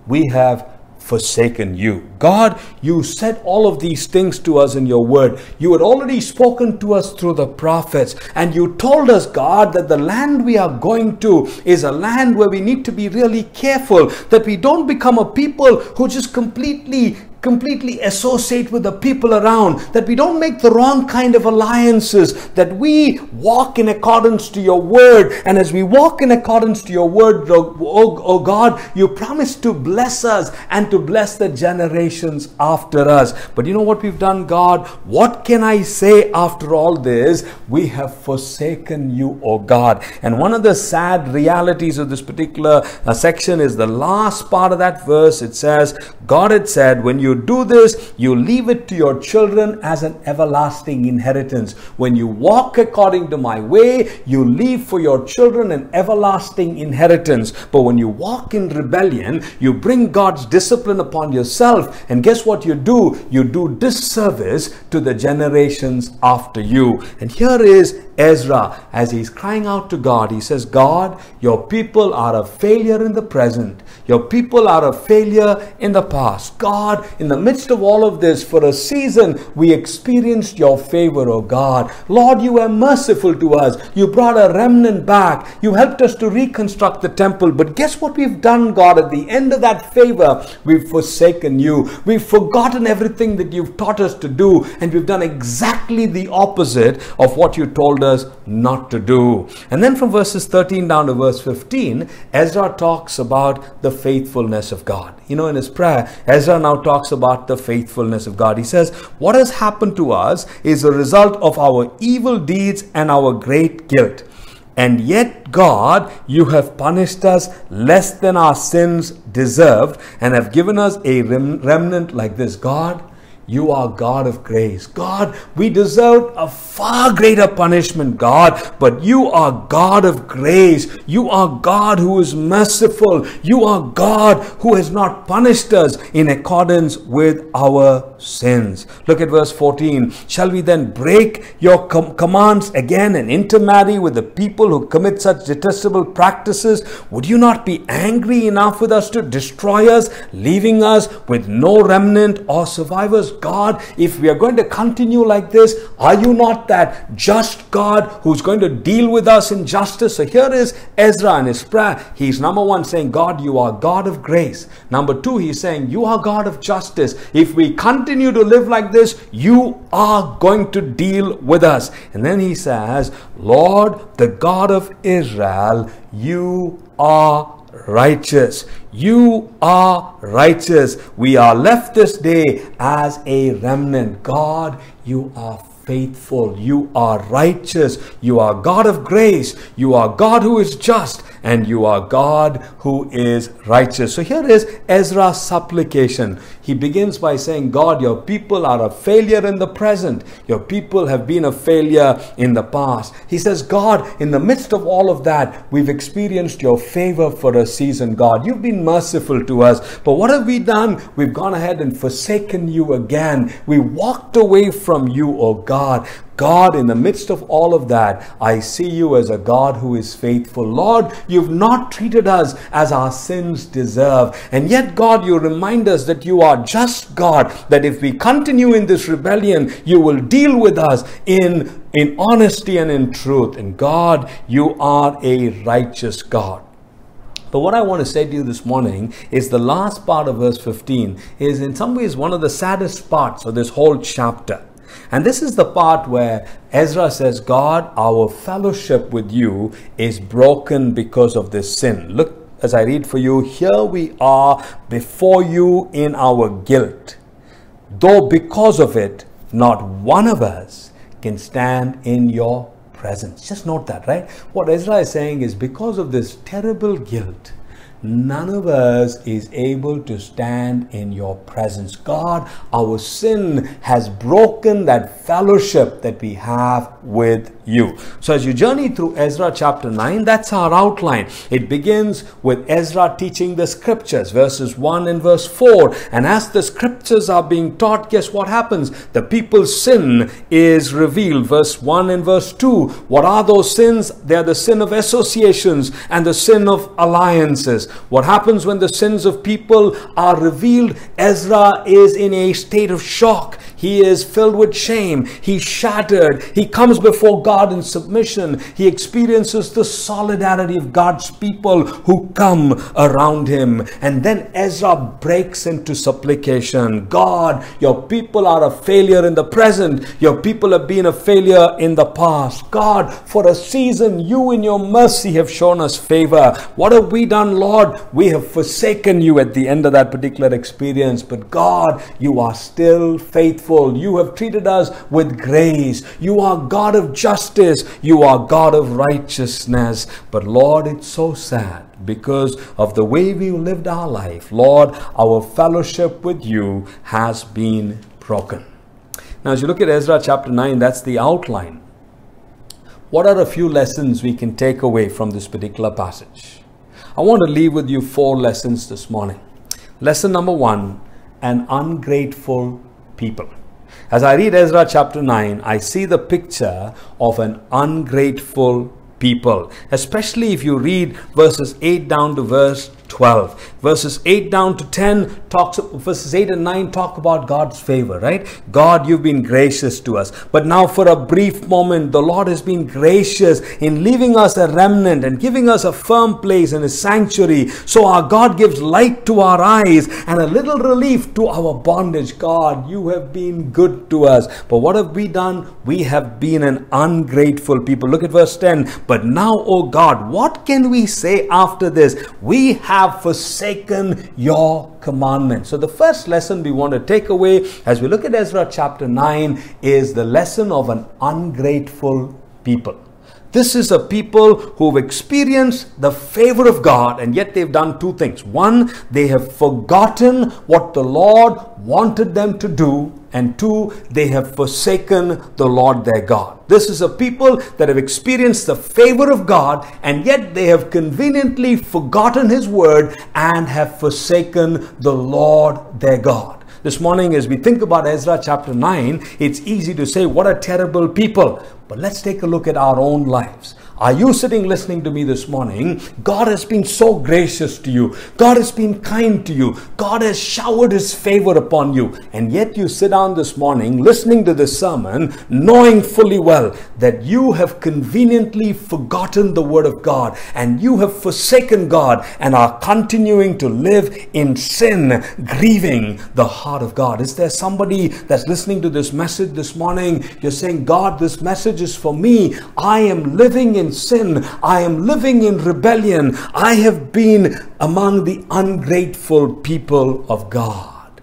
we have forsaken you. God, you said all of these things to us in your word. You had already spoken to us through the prophets, and you told us, God, that the land we are going to is a land where we need to be really careful that we don't become a people who just completely associate with the people around, that we don't make the wrong kind of alliances, that we walk in accordance to your word. And as we walk in accordance to your word, oh God, you promised to bless us and to bless the generations after us. But you know what we've done, God? What can I say after all this? We have forsaken you, oh God. And one of the sad realities of this particular section is the last part of that verse. It says, God had said, when you you do this, you leave it to your children as an everlasting inheritance. When you walk according to my way, you leave for your children an everlasting inheritance. But when you walk in rebellion, you bring God's discipline upon yourself. And guess what you do? You do disservice to the generations after you. And here is Ezra, as he's crying out to God. He says, God, your people are a failure in the present. Your people are a failure in the past. God, in the midst of all of this, for a season, we experienced your favor, oh God. Lord, you were merciful to us. You brought a remnant back. You helped us to reconstruct the temple. But guess what we've done, God? At the end of that favor, we've forsaken you. We've forgotten everything that you've taught us to do. And we've done exactly the opposite of what you told us not to do. And then from verses 13 down to verse 15, Ezra talks about the faithfulness of God. You know, in his prayer, Ezra now talks about the faithfulness of God. He says, what has happened to us is a result of our evil deeds and our great guilt. And yet, God, you have punished us less than our sins deserved and have given us a remnant like this. God, you are God of grace. God, we deserved a far greater punishment, God, but you are God of grace. You are God who is merciful. You are God who has not punished us in accordance with our sins. Look at verse 14. Shall we then break your commands again and intermarry with the people who commit such detestable practices? Would you not be angry enough with us to destroy us, leaving us with no remnant or survivors? God, if we are going to continue like this, are you not that just God who's going to deal with us in justice? So here is Ezra in his prayer. He's number one saying, God, you are God of grace. Number two, he's saying, you are God of justice. If we continue to live like this, you are going to deal with us. And then he says, Lord, the God of Israel, you are righteous. You are righteous. We are left this day as a remnant. God, you are faithful. You are righteous. You are God of grace. You are God who is just. And you are God who is righteous. So here is Ezra's supplication. He begins by saying, God, your people are a failure in the present. Your people have been a failure in the past. He says, God, in the midst of all of that, we've experienced your favor for a season, God. You've been merciful to us. But what have we done? We've gone ahead and forsaken you again. We walked away from you, oh God. God, in the midst of all of that, I see you as a God who is faithful. Lord, you've not treated us as our sins deserve. And yet, God, you remind us that you are just God, that if we continue in this rebellion, you will deal with us in honesty and in truth. And God, you are a righteous God. But what I want to say to you this morning is the last part of verse 15 is in some ways one of the saddest parts of this whole chapter. And this is the part where Ezra says, God, our fellowship with you is broken because of this sin. Look, as I read for you, here we are before you in our guilt, though because of it, not one of us can stand in your presence. Just note that, right? What Ezra is saying is because of this terrible guilt, none of us is able to stand in your presence. God, our sin has broken that fellowship that we have with you. So as you journey through Ezra chapter 9, that's our outline. It begins with Ezra teaching the scriptures, verses 1 and verse 4. And as the scriptures are being taught, guess what happens? The people's sin is revealed. Verse 1 and verse 2. What are those sins? They are the sin of associations and the sin of alliances. What happens when the sins of people are revealed? Ezra is in a state of shock. He is filled with shame. He's shattered. He comes before God in submission. He experiences the solidarity of God's people who come around him. And then Ezra breaks into supplication. God, your people are a failure in the present. Your people have been a failure in the past. God, for a season, you in your mercy have shown us favor. What have we done, Lord? We have forsaken you at the end of that particular experience. But God, you are still faithful merciful. You have treated us with grace. You are God of justice. You are God of righteousness. But Lord, it's so sad because of the way we lived our life. Lord, our fellowship with you has been broken. Now, as you look at Ezra chapter 9, that's the outline. What are a few lessons we can take away from this particular passage? I want to leave with you 4 lessons this morning. Lesson number 1, an ungrateful people. As I read Ezra chapter 9, I see the picture of an ungrateful people, especially if you read verses 8 down to verse 12. Verses 8 down to 10 verses 8 and 9 talk about God's favor, right? God, you've been gracious to us. But now for a brief moment, the Lord has been gracious in leaving us a remnant and giving us a firm place in His sanctuary. So our God gives light to our eyes and a little relief to our bondage. God, you have been good to us. But what have we done? We have been an ungrateful people. Look at verse 10. But now, O God, what can we say after this? We have forsaken your commandments. So the first lesson we want to take away as we look at Ezra chapter 9 is the lesson of an ungrateful people. This is a people who've experienced the favor of God, and yet they've done 2 things. 1, they have forgotten what the Lord wanted them to do, and 2, they have forsaken the Lord their God. This is a people that have experienced the favor of God, and yet they have conveniently forgotten His word and have forsaken the Lord their God. This morning, as we think about Ezra chapter 9, it's easy to say, what a terrible people. But let's take a look at our own lives. Are you sitting listening to me this morning? God has been so gracious to you. God has been kind to you. God has showered His favor upon you. And yet you sit down this morning listening to this sermon, knowing fully well that you have conveniently forgotten the word of God and you have forsaken God and are continuing to live in sin, grieving the heart of God. Is there somebody that's listening to this message this morning? You're saying, God, this message is for me. I am living in sin. I am living in rebellion. I have been among the ungrateful people of God.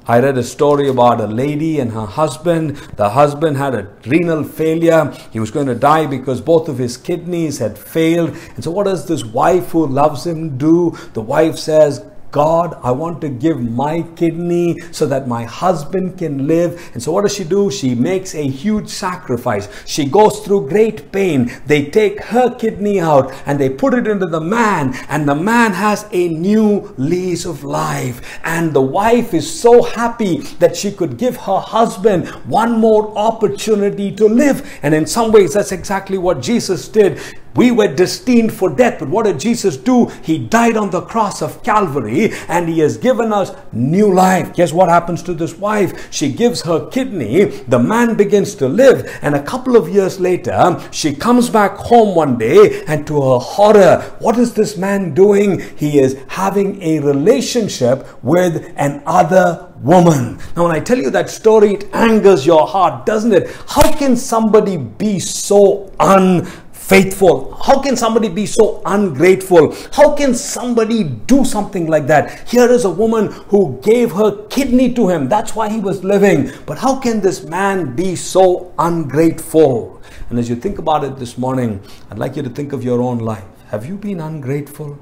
I read a story about a lady and her husband. The husband had a renal failure. He was going to die because both of his kidneys had failed. And so what does this wife who loves him do? The wife says, God, I want to give my kidney so that my husband can live. And so what does she do? She makes a huge sacrifice. She goes through great pain. They take her kidney out and they put it into the man, and the man has a new lease of life. And the wife is so happy that she could give her husband one more opportunity to live. And in some ways, that's exactly what Jesus did. We were destined for death, but what did Jesus do? He died on the cross of Calvary and He has given us new life. Guess what happens to this wife? She gives her kidney, the man begins to live, and a couple of years later, she comes back home one day, and to her horror, what is this man doing? He is having a relationship with another woman. Now, when I tell you that story, it angers your heart, doesn't it? How can somebody be so unfaithful? How can somebody be so ungrateful? How can somebody do something like that? Here is a woman who gave her kidney to him. That's why he was living. But how can this man be so ungrateful? And as you think about it this morning, I'd like you to think of your own life. Have you been ungrateful?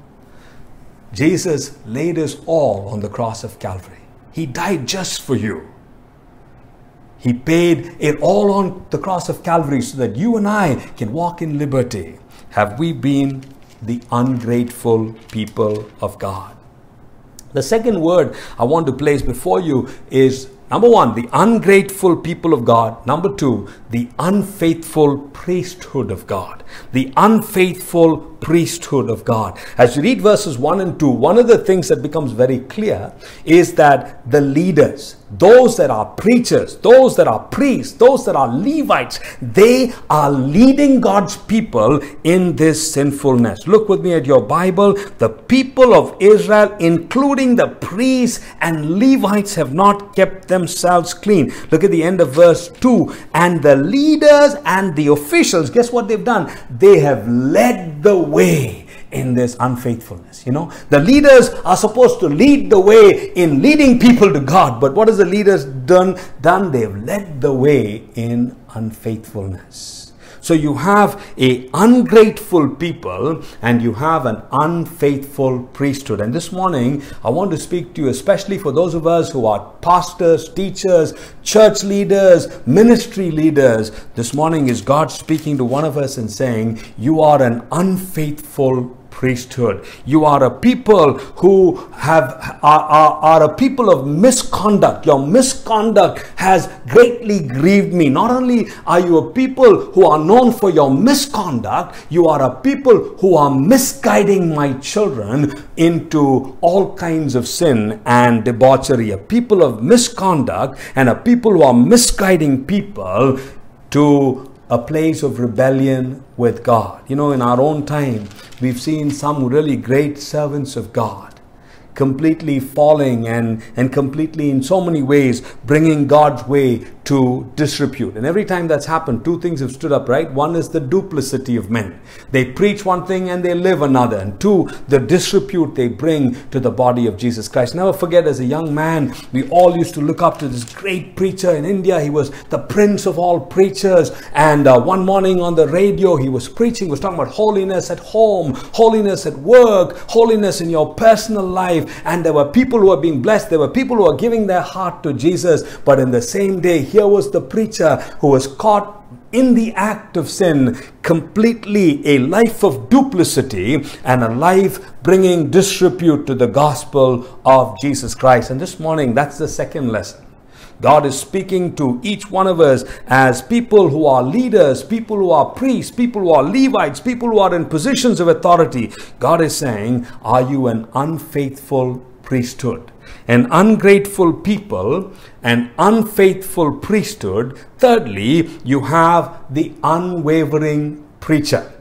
Jesus laid His all on the cross of Calvary. He died just for you. He paid it all on the cross of Calvary so that you and I can walk in liberty. Have we been the ungrateful people of God? The second word I want to place before you is, number 1, the ungrateful people of God. Number 2, the unfaithful priesthood of God. The unfaithful priesthood of God. As you read verses 1 and 2, one of the things that becomes very clear is that the leaders, those that are preachers, those that are priests, those that are Levites, they are leading God's people in this sinfulness. Look with me at your Bible. The people of Israel, including the priests and Levites, have not kept themselves clean. Look at the end of verse 2. And the leaders and the officials, guess what they've done? They have led the way in this unfaithfulness. You know, the leaders are supposed to lead the way in leading people to God, but what has the leaders done? They've led the way in unfaithfulness. So you have a ungrateful people and you have an unfaithful priesthood. And this morning, I want to speak to you, especially for those of us who are pastors, teachers, church leaders, ministry leaders. This morning is God speaking to one of us and saying, you are an unfaithful priesthood. You are a people who are a people of misconduct. Your misconduct has greatly grieved me. Not only are you a people who are known for your misconduct, you are a people who are misguiding my children into all kinds of sin and debauchery. A people of misconduct and a people who are misguiding people to a place of rebellion with God. You know, in our own time, we've seen some really great servants of God completely falling and completely in so many ways bringing God's way to disrepute. And every time that's happened, two things have stood up, right? One is the duplicity of men. They preach one thing and they live another. And two, the disrepute they bring to the body of Jesus Christ. Never forget, as a young man, we all used to look up to this great preacher in India. He was the prince of all preachers. And one morning on the radio, he was preaching, he was talking about holiness at home, holiness at work, holiness in your personal life. And there were people who were being blessed. There were people who were giving their heart to Jesus. But in the same day, here was the preacher who was caught in the act of sin, completely a life of duplicity and a life bringing disrepute to the gospel of Jesus Christ. And this morning, that's the second lesson. God is speaking to each one of us as people who are leaders, people who are priests, people who are Levites, people who are in positions of authority. God is saying, are you an unfaithful priesthood? An ungrateful people, an unfaithful priesthood. Thirdly, you have the unwavering preacher.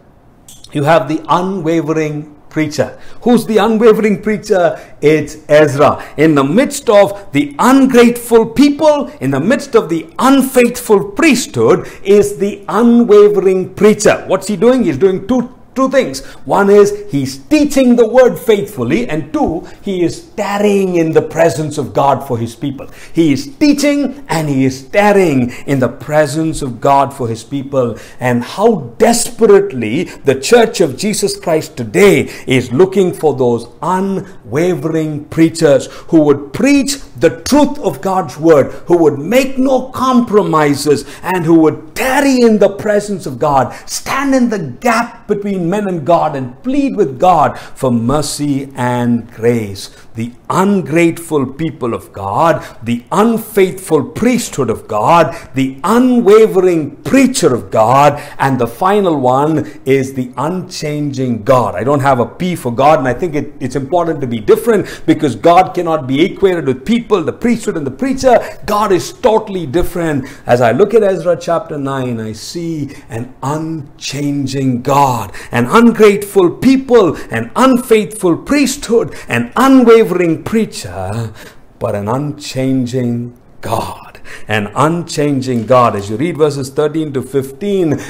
You have the unwavering preacher. Who's the unwavering preacher? It's Ezra. In the midst of the ungrateful people, in the midst of the unfaithful priesthood, is the unwavering preacher. What's he doing? He's doing two things. One is he's teaching the word faithfully, and two, he is tarrying in the presence of God for his people. He is teaching and he is tarrying in the presence of God for his people. And how desperately the Church of Jesus Christ today is looking for those unwavering preachers who would preach the truth of God's word, who would make no compromises, and who would tarry in the presence of God, stand in the gap between men and God, and plead with God for mercy and grace. The ungrateful people of God, the unfaithful priesthood of God, the unwavering preacher of God, and the final one is the unchanging God. I don't have a P for God, and I think it's important to be different, because God cannot be equated with people, the priesthood and the preacher. God is totally different. As I look at Ezra chapter 9, I see an unchanging God, an ungrateful people, an unfaithful priesthood, an unwavering preacher, but an unchanging God. An unchanging God. As you read verses 13 to 15,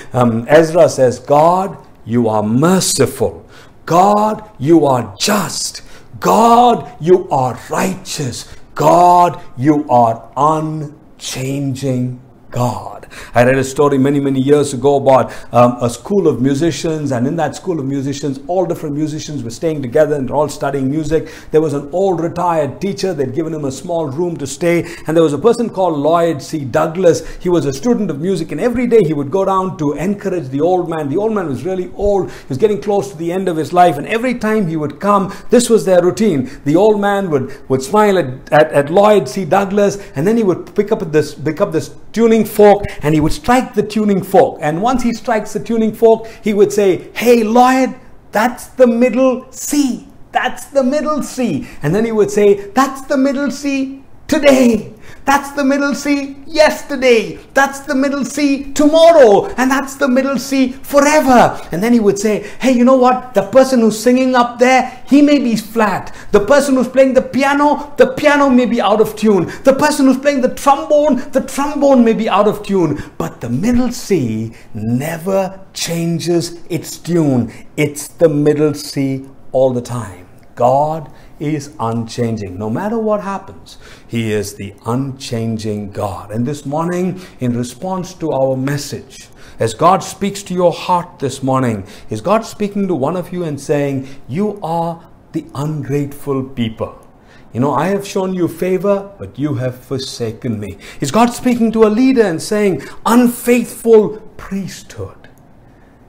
Ezra says, God, you are merciful. God, you are just. God, you are righteous. God, you are unchanging God. I read a story many years ago about a school of musicians, and in that school of musicians, all different musicians were staying together and they're all studying music. There was an old retired teacher. They'd given him a small room to stay, and there was a person called Lloyd C. Douglas. He was a student of music, and every day he would go down to encourage the old man. The old man was really old. He was getting close to the end of his life, and every time he would come, this was their routine. The old man would smile at Lloyd C. Douglas, and then he would pick up this tuning fork, and he would strike the tuning fork. And once he strikes the tuning fork, he would say, "Hey Lloyd, that's the middle C. That's the middle C." And then he would say, "That's the middle C today. That's the Middle Sea yesterday. That's the Middle Sea tomorrow. And that's the Middle Sea forever. And then he would say, hey, you know what? The person who's singing up there, he may be flat. The person who's playing the piano may be out of tune. The person who's playing the trombone may be out of tune. But the Middle Sea never changes its tune. It's the Middle Sea all the time. God is unchanging. No matter what happens, He is the unchanging God. And this morning, in response to our message, as God speaks to your heart this morning, is God speaking to one of you and saying, you are the ungrateful people. You know, I have shown you favor, but you have forsaken me. Is God speaking to a leader and saying, unfaithful priesthood?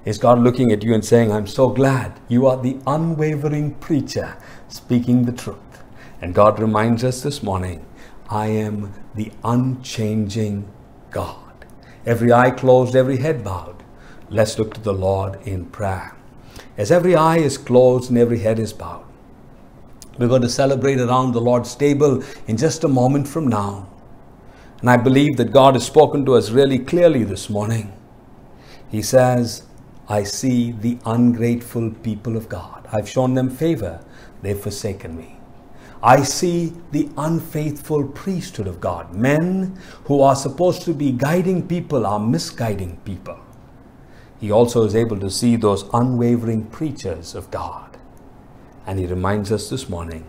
Is God looking at you and saying, I'm so glad you are the unwavering preacher speaking the truth? And God reminds us this morning, I am the unchanging God. Every eye closed, every head bowed. Let's look to the Lord in prayer. As every eye is closed and every head is bowed, we're going to celebrate around the Lord's table in just a moment from now. And I believe that God has spoken to us really clearly this morning. He says, I see the ungrateful people of God. I've shown them favor. They've forsaken me. I see the unfaithful priesthood of God. Men who are supposed to be guiding people are misguiding people. He also is able to see those unwavering preachers of God. And He reminds us this morning,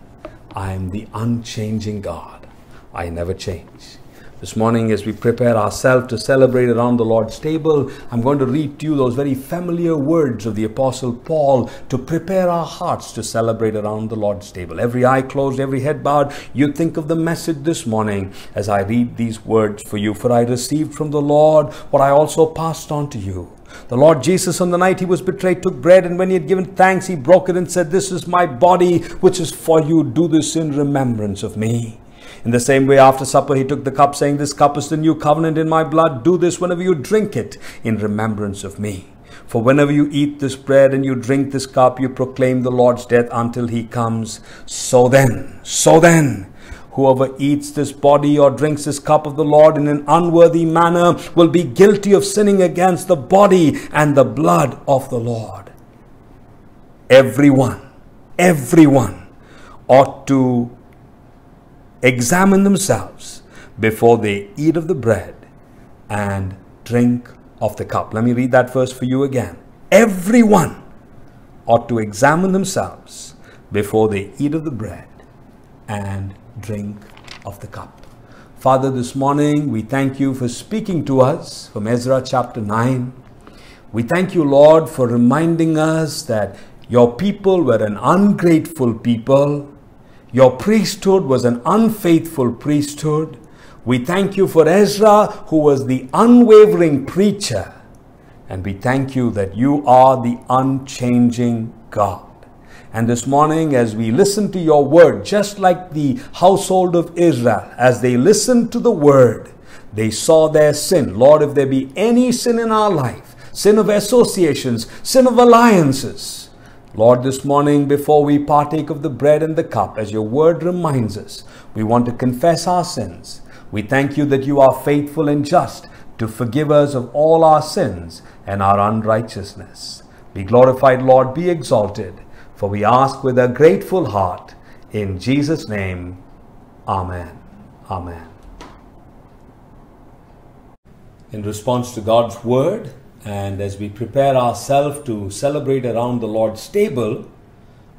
I am the unchanging God. I never change. This morning, as we prepare ourselves to celebrate around the Lord's table, I'm going to read to you those very familiar words of the Apostle Paul to prepare our hearts to celebrate around the Lord's table. Every eye closed, every head bowed. You think of the message this morning as I read these words for you. For I received from the Lord what I also passed on to you. The Lord Jesus, on the night He was betrayed, took bread, and when He had given thanks, He broke it and said, this is my body, which is for you. Do this in remembrance of me. In the same way, after supper, He took the cup, saying, this cup is the new covenant in my blood. Do this whenever you drink it in remembrance of me. For whenever you eat this bread and you drink this cup, you proclaim the Lord's death until He comes. So then, whoever eats this body or drinks this cup of the Lord in an unworthy manner will be guilty of sinning against the body and the blood of the Lord. Everyone ought to examine themselves before they eat of the bread and drink of the cup. Let me read that verse for you again. Everyone ought to examine themselves before they eat of the bread and drink of the cup. Father, this morning we thank You for speaking to us from Ezra chapter 9. We thank You, Lord, for reminding us that Your people were an ungrateful people. Your priesthood was an unfaithful priesthood. We thank You for Ezra, who was the unwavering preacher. And we thank You that You are the unchanging God. And this morning, as we listen to Your word, just like the household of Israel, as they listened to the word, they saw their sin. Lord, if there be any sin in our life, sin of associations, sin of alliances, Lord, this morning, before we partake of the bread and the cup, as Your word reminds us, we want to confess our sins. We thank You that You are faithful and just to forgive us of all our sins and our unrighteousness. Be glorified, Lord, be exalted, for we ask with a grateful heart. In Jesus' name, Amen. Amen. In response to God's word, and as we prepare ourselves to celebrate around the Lord's table,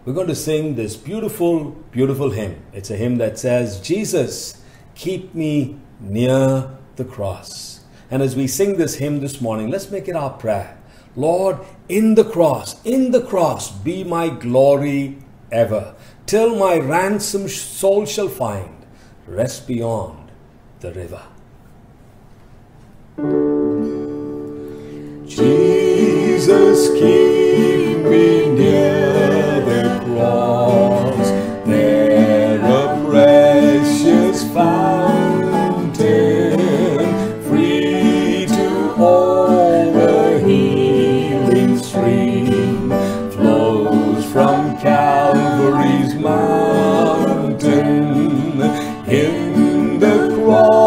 we're going to sing this beautiful, beautiful hymn. It's a hymn that says, Jesus, keep me near the cross. And as we sing this hymn this morning, let's make it our prayer. Lord, in the cross, be my glory ever, till my ransomed soul shall find rest beyond the river. Jesus, keep me near the cross, there a precious fountain, free to all the healing stream, flows from Calvary's mountain. In the cross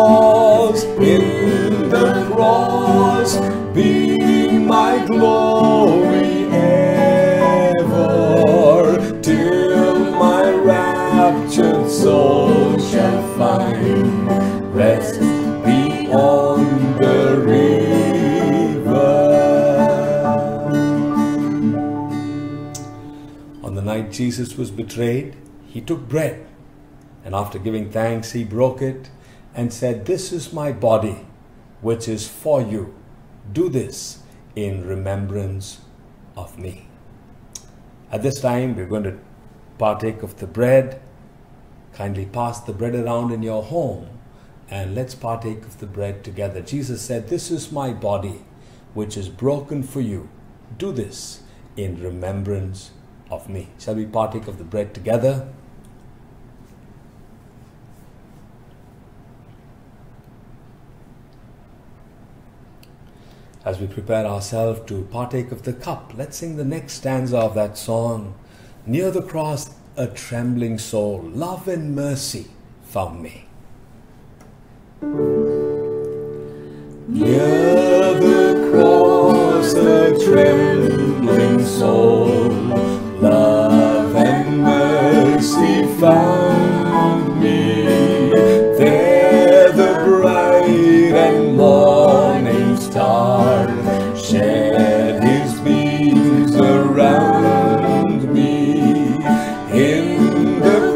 be my glory ever, till my raptured soul shall find rest beyond the river. On the night Jesus was betrayed, he took bread, and after giving thanks, he broke it and said, "This is my body, which is for you. Do this in remembrance of me." At this time, we're going to partake of the bread. Kindly pass the bread around in your home, and let's partake of the bread together. Jesus said, "This is my body, which is broken for you. Do this in remembrance of me." Shall we partake of the bread together? As we prepare ourselves to partake of the cup, let's sing the next stanza of that song. Near the cross, a trembling soul, love and mercy found me. Near the cross, a trembling soul, love and mercy found me. There the bright and morning star shed his beams around me. In the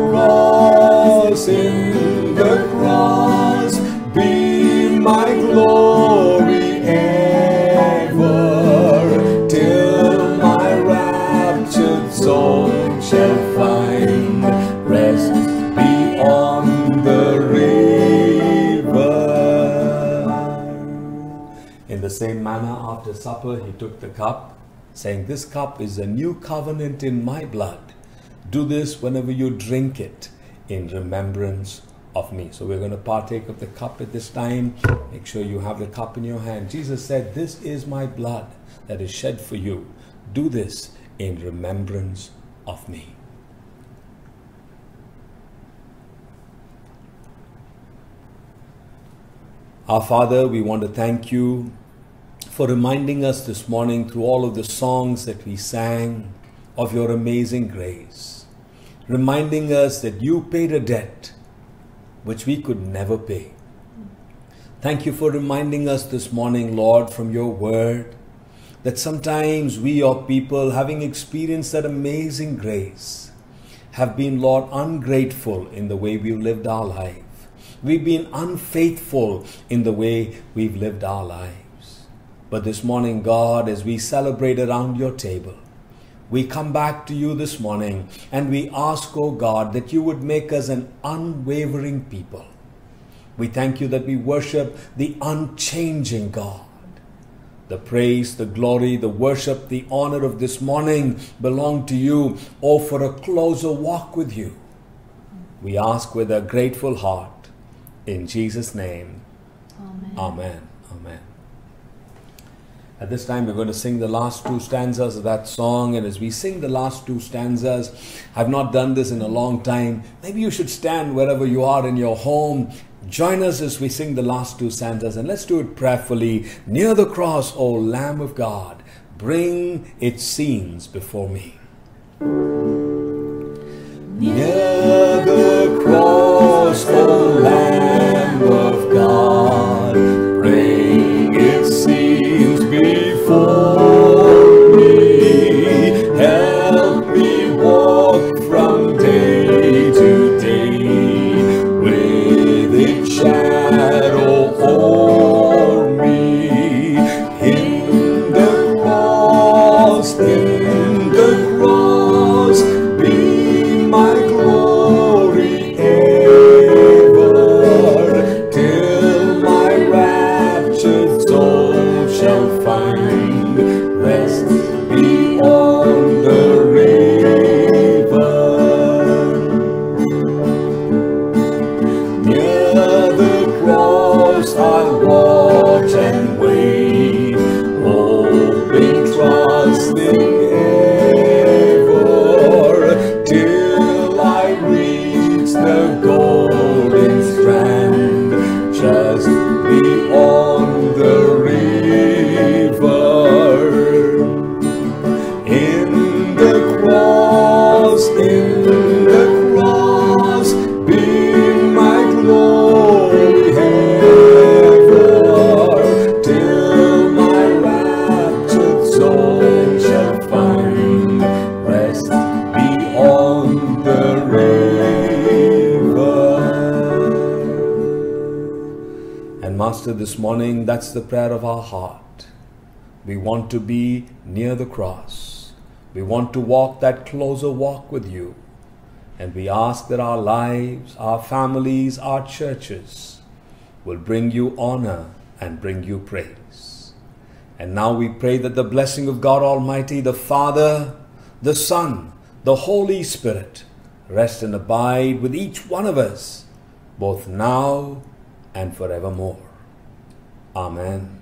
cross, be my glory ever, till my raptured soul shall find rest beyond the river. In the same manner, after supper, he took the cup, saying, "This cup is a new covenant in my blood. Do this whenever you drink it in remembrance of me." So we're going to partake of the cup at this time. Make sure you have the cup in your hand. Jesus said, "This is my blood that is shed for you. Do this in remembrance of me." Our Father, we want to thank you for reminding us this morning through all of the songs that we sang of your amazing grace, reminding us that you paid a debt which we could never pay. Thank you for reminding us this morning, Lord, from your word, that sometimes we, your people, having experienced that amazing grace, have been, Lord, ungrateful in the way we've lived our life. We've been unfaithful in the way we've lived our lives. But this morning, God, as we celebrate around your table, we come back to you this morning and we ask, oh God, that you would make us an unwavering people. We thank you that we worship the unchanging God. The praise, the glory, the worship, the honor of this morning belong to you. Oh, for a closer walk with you. We ask with a grateful heart. In Jesus' name, Amen. Amen. Amen. At this time, we're going to sing the last two stanzas of that song. And as we sing the last two stanzas, I've not done this in a long time. Maybe you should stand wherever you are in your home. Join us as we sing the last two stanzas. And let's do it prayerfully. Near the cross, O Lamb of God, bring its scenes before me. Near the cross, O Lamb of God, bring its scenes before me. Help me walk from day to day with its shadow o'er me. In the cross, be my glory ever, till my raptured soul shall find rest beyond the river. Near the cross I'll watch and wait, hoping, trusting ever, till I reach the golden strand just beyond the river. started this morning, that's the prayer of our heart. We want to be near the cross. We want to walk that closer walk with you. And we ask that our lives, our families, our churches will bring you honor and bring you praise. And now we pray that the blessing of God Almighty, the Father, the Son, the Holy Spirit, rest and abide with each one of us, both now and forevermore. Amen.